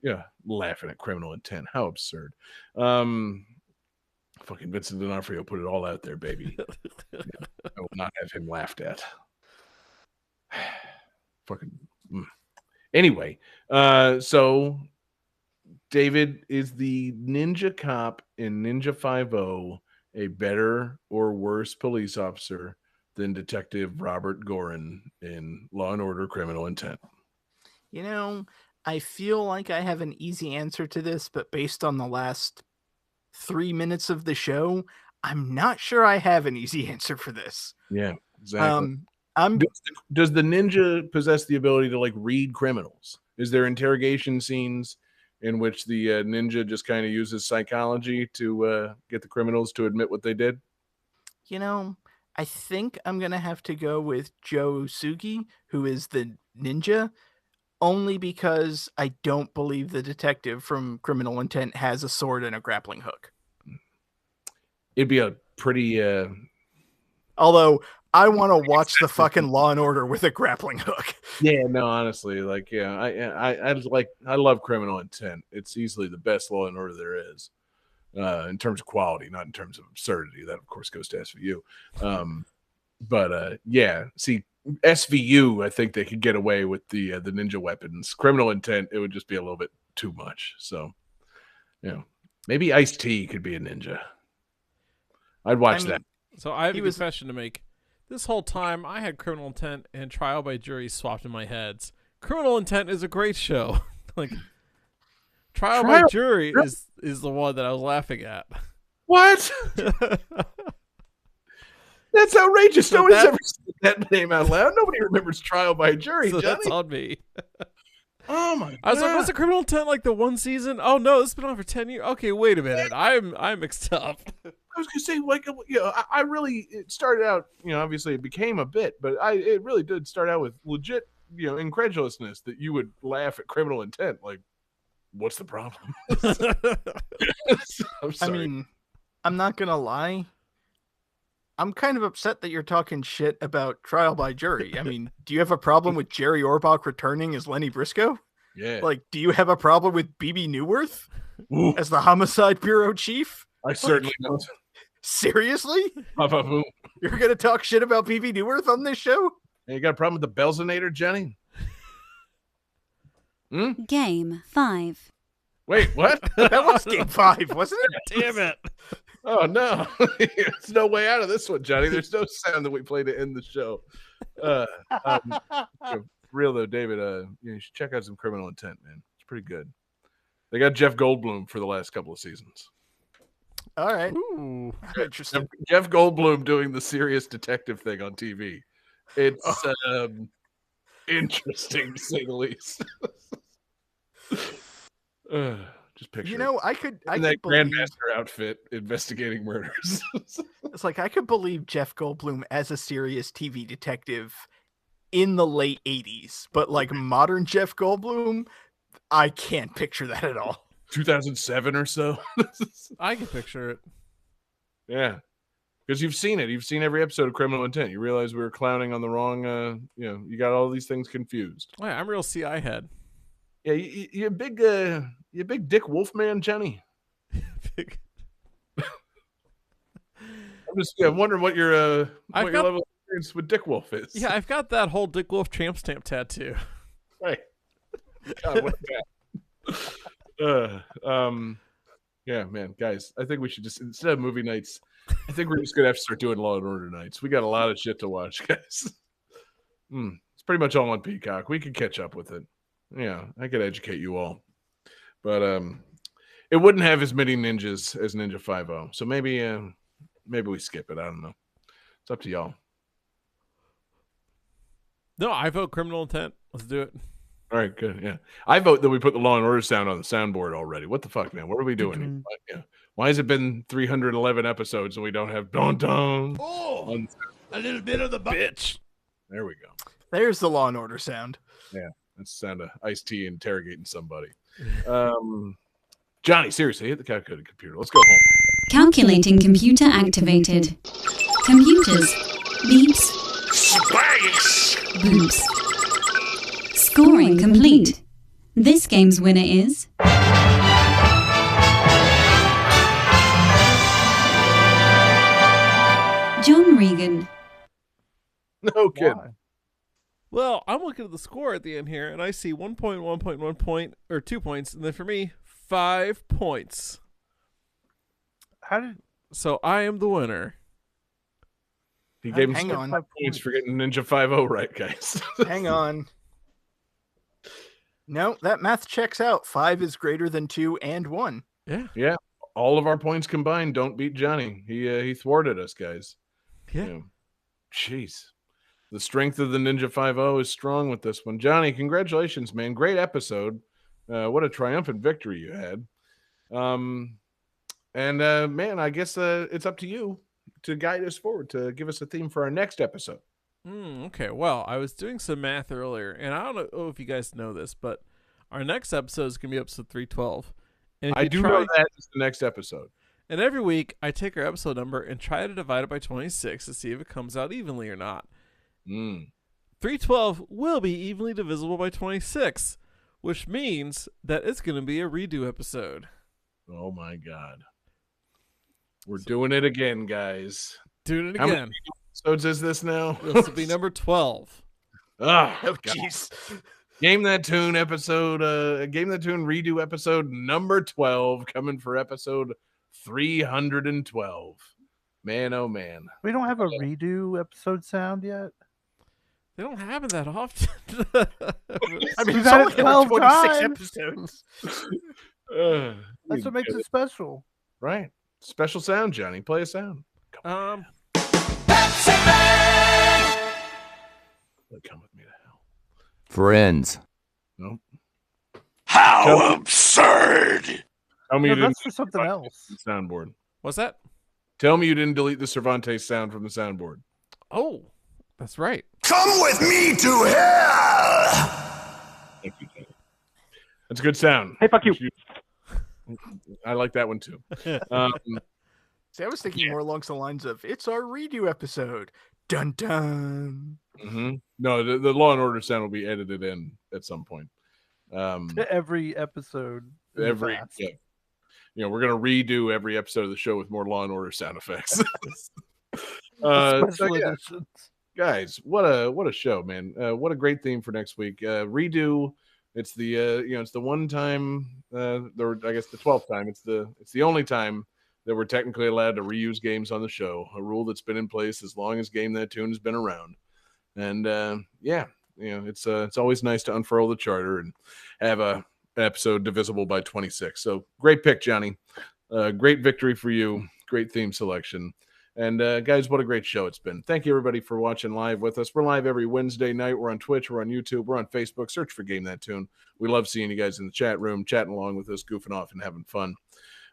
Yeah, laughing at criminal intent. How absurd. Fucking Vincent D'Onofrio put it all out there, baby. I will not have him laughed at. Fucking. Anyway, so David, is the ninja cop in Ninja 5-0 a better or worse police officer than Detective Robert Goran in Law and Order Criminal Intent? I feel like I have an easy answer to this, but based on the last 3 minutes of the show, I'm not sure I have an easy answer for this. Yeah, exactly. Does the ninja possess the ability to read criminals? Is there interrogation scenes in which the ninja just kind of uses psychology to get the criminals to admit what they did? I think I'm going to have to go with Joe Sugi, who is the ninja, only because I don't believe the detective from Criminal Intent has a sword and a grappling hook. It'd be a pretty... Although, I want to watch the fucking Law and Order with a grappling hook. Yeah, no, honestly, I love Criminal Intent. It's easily the best Law and Order there is. In terms of quality, not in terms of absurdity. That, of course, goes to SVU. See, SVU, I think they could get away with the ninja weapons. Criminal Intent, it would just be a little bit too much. So, maybe Ice-T could be a ninja. I'd watch that. So I have a confession to make. This whole time, I had Criminal Intent and Trial by Jury swapped in my heads. Criminal Intent is a great show. Trial by Jury is the one that I was laughing at. What? That's outrageous. So Nobody's ever said that name out loud. Nobody remembers Trial by Jury, so Johnny. that's on me. Oh my God. I was like, what's the Criminal Intent the one season? Oh no, this has been on for 10 years. Okay, wait a minute. I'm mixed up. I was gonna say, I really, it started out, obviously it became a bit, but it really did start out with legit, incredulousness that you would laugh at Criminal Intent. What's the problem? I'm sorry. I mean, I'm not gonna lie. I'm kind of upset that you're talking shit about Trial by Jury. I mean, do you have a problem with Jerry Orbach returning as Lenny Briscoe? Yeah. Do you have a problem with BB Newworth as the Homicide Bureau chief? I certainly don't. Seriously? You're going to talk shit about BB Newworth on this show? Hey, you got a problem with the Belzinator, Jenny? Game 5. Wait, what? That was game 5, wasn't it? Damn it. Oh, no. There's no way out of this one, Johnny. There's no sound that we play to end the show. Real, though, David, you should check out some Criminal Intent, man. It's pretty good. They got Jeff Goldblum for the last couple of seasons. All right. Ooh. Interesting. Jeff Goldblum doing the serious detective thing on TV. It's interesting, to say the least. Just picture I could that believe, Grandmaster outfit investigating murders. it's I could believe Jeff Goldblum as a serious TV detective in the late 80s, but modern Jeff Goldblum, I can't picture that at all. 2007 or so. I can picture it. Yeah. Because you've seen it. You've seen every episode of Criminal Intent. You realize we were clowning on the wrong, you got all these things confused. Oh, yeah, I'm real CI head. Yeah, you big Dick Wolfman, Jenny. I'm just wondering what your level of experience with Dick Wolf is. Yeah, I've got that whole Dick Wolf tramp stamp tattoo. Right. God, what a guy. Yeah, man, guys, I think we should just, instead of movie nights, I think we're just gonna have to start doing Law and Order nights. We got a lot of shit to watch, guys. It's pretty much all on Peacock. We could catch up with it. Yeah, I could educate you all, but it wouldn't have as many ninjas as Ninja 5.0. So maybe we skip it. I don't know. It's up to y'all. No, I vote Criminal Intent. Let's do it. All right, good. Yeah, I vote that we put the Law and Order sound on the soundboard already. What the fuck, man? What are we doing? Yeah. Why has it been 311 episodes and we don't have don don? Oh, a little bit of the bitch. There we go. There's the Law and Order sound. Yeah, that's the sound of Ice-T interrogating somebody. Johnny, seriously, hit the calculating computer. Let's go home. Calculating computer activated. Computers. Beeps. Space. Boops. Scoring complete. This game's winner is... John Regan. No kidding. Why? Well, I'm looking at the score at the end here, and I see 1 point, 1 point, 1 point, or 2 points, and then for me, 5 points. So I am the winner. He gave him Hang on. 5 points for getting Ninja 5.0 right, guys. Hang on. No, that math checks out. 5 is greater than 2 and 1. Yeah. All of our points combined don't beat Johnny. He thwarted us, guys. Yeah. Jeez. The strength of the Ninja 5.0 is strong with this one. Johnny, congratulations, man. Great episode. What a triumphant victory you had. Man, I guess it's up to you to guide us forward, to give us a theme for our next episode. Okay, well, I was doing some math earlier, and I don't know if you guys know this, but our next episode is going to be episode 312. And I do know that is the next episode. And every week, I take our episode number and try to divide it by 26 to see if it comes out evenly or not. 312 will be evenly divisible by 26, which means that it's going to be a redo episode. Oh, my God. We're doing it again, guys. Doing it How again. many episodes is this now? This will be number 12. Oh, jeez. Game That Tune episode, Game That Tune redo episode number 12, coming for episode 312. Man, oh man. We don't have a redo episode sound yet. They don't happen that often. I mean, We've it's had only it 12 26 times. episodes. That's what makes it special. Right. Special sound, Johnny. Play a sound. um, Come with me to hell. Friends. Nope. How absurd! Tell me No, you didn't that's for something else. delete the soundboard. what's that? Tell me you didn't delete the Cervantes sound from the soundboard. Oh, that's right. Come with me to hell! Thank you, Johnny. That's a good sound. Hey, fuck you. I like that one too. See, I was thinking more along the lines of, it's our redo episode. Dun dun. No, the Law and Order sound will be edited in at some point. Every episode. in the past. Yeah. You know, we're gonna redo every episode of the show with more Law and Order sound effects. Special yeah. editions. Guys, what a show, man. What a great theme for next week. Redo. It's the it's the one time, or I guess the 12th time. It's the only time that we're technically allowed to reuse games on the show. A rule that's been in place as long as Game That Tune has been around. And it's always nice to unfurl the charter and have an episode divisible by 26. So great pick, Johnny. Great victory for you. Great theme selection. And guys, what a great show it's been. Thank you, everybody, for watching live with us. We're live every Wednesday night. We're on Twitch. We're on YouTube. We're on Facebook. Search for Game That Tune. We love seeing you guys in the chat room, chatting along with us, goofing off and having fun.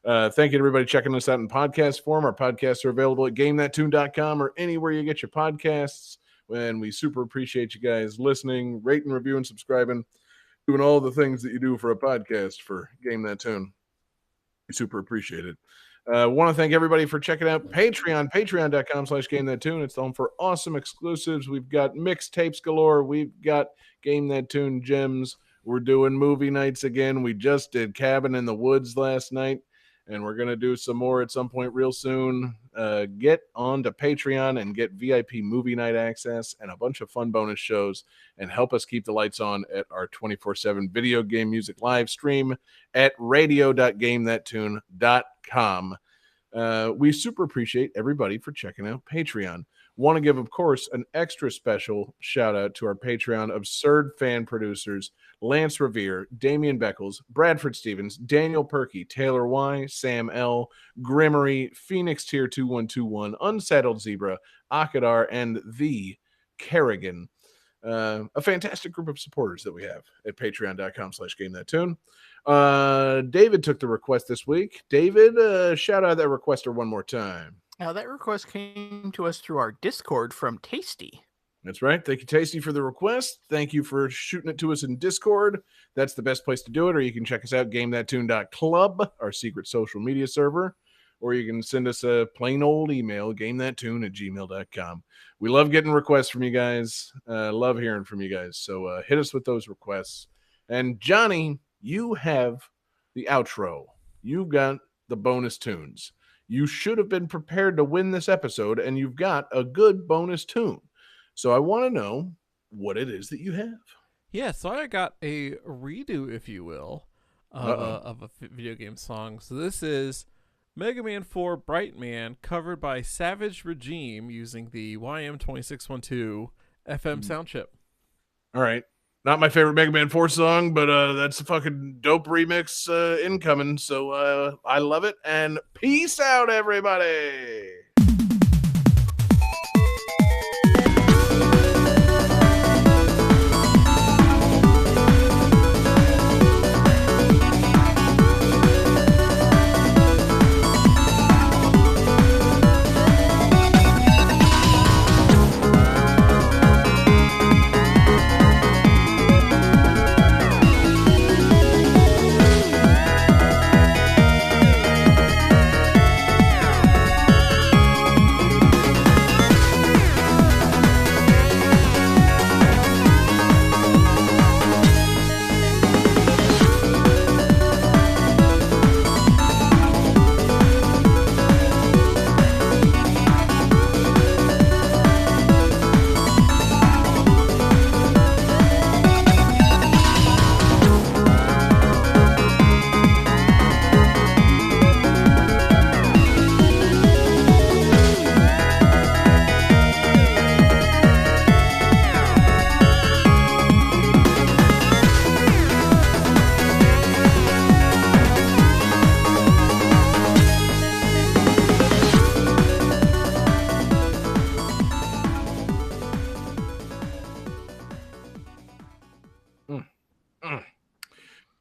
Thank you to everybody checking us out in podcast form. Our podcasts are available at GameThatTune.com or anywhere you get your podcasts. And we super appreciate you guys listening, rating, reviewing, subscribing, doing all the things that you do for a podcast for Game That Tune. We super appreciate it. Want to thank everybody for checking out Patreon, patreon.com/GameThatTune. It's the home for awesome exclusives. We've got mixtapes galore. We've got Game That Tune gems. We're doing movie nights again. We just did Cabin in the Woods last night. and we're going to do some more at some point real soon. Get on to Patreon and get VIP movie night access and a bunch of fun bonus shows, and help us keep the lights on at our 24/7 video game music live stream at radio.gamethattune.com. We super appreciate everybody for checking out Patreon. Want to give, of course, an extra special shout out to our Patreon absurd fan producers, Lance Revere, Damian Beckles, Bradford Stevens, Daniel Perky, Taylor Y, Sam L, Grimmery, Phoenix Tier 2121, Unsettled Zebra, Akadar, and the Kerrigan. A fantastic group of supporters that we have at patreon.com/GameThatTune. David took the request this week. David, shout out that requester one more time. Now, that request came to us through our Discord from Tasty. That's right. Thank you, Tasty, for the request. Thank you for shooting it to us in Discord. That's the best place to do it. Or you can check us out, GameThatTune.club, our secret social media server. Or you can send us a plain old email, GameThatTune@gmail.com. We love getting requests from you guys. Love hearing from you guys. So hit us with those requests. And Johnny, you have the outro. You've got the bonus tunes. You should have been prepared to win this episode, and you've got a good bonus tune. So I want to know what it is that you have. Yeah, so I got a redo, if you will, of a video game song. So this is Mega Man 4 Bright Man, covered by Savage Regime using the YM2612 FM sound chip. All right. Not my favorite Mega Man 4 song, but that's a fucking dope remix incoming. So I love it. And peace out, everybody.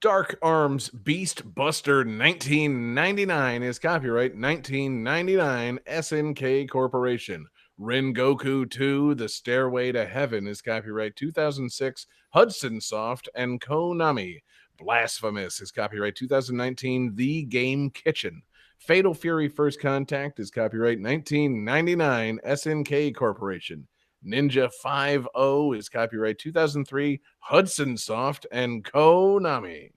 Dark Arms Beast Buster 1999 is copyright 1999 SNK Corporation. Rengoku 2 The Stairway to Heaven is copyright 2006 Hudson Soft and Konami. Blasphemous is copyright 2019 The Game Kitchen. Fatal Fury First Contact is copyright 1999 SNK Corporation. Ninja 5-0 is copyright 2003 Hudson Soft and Konami.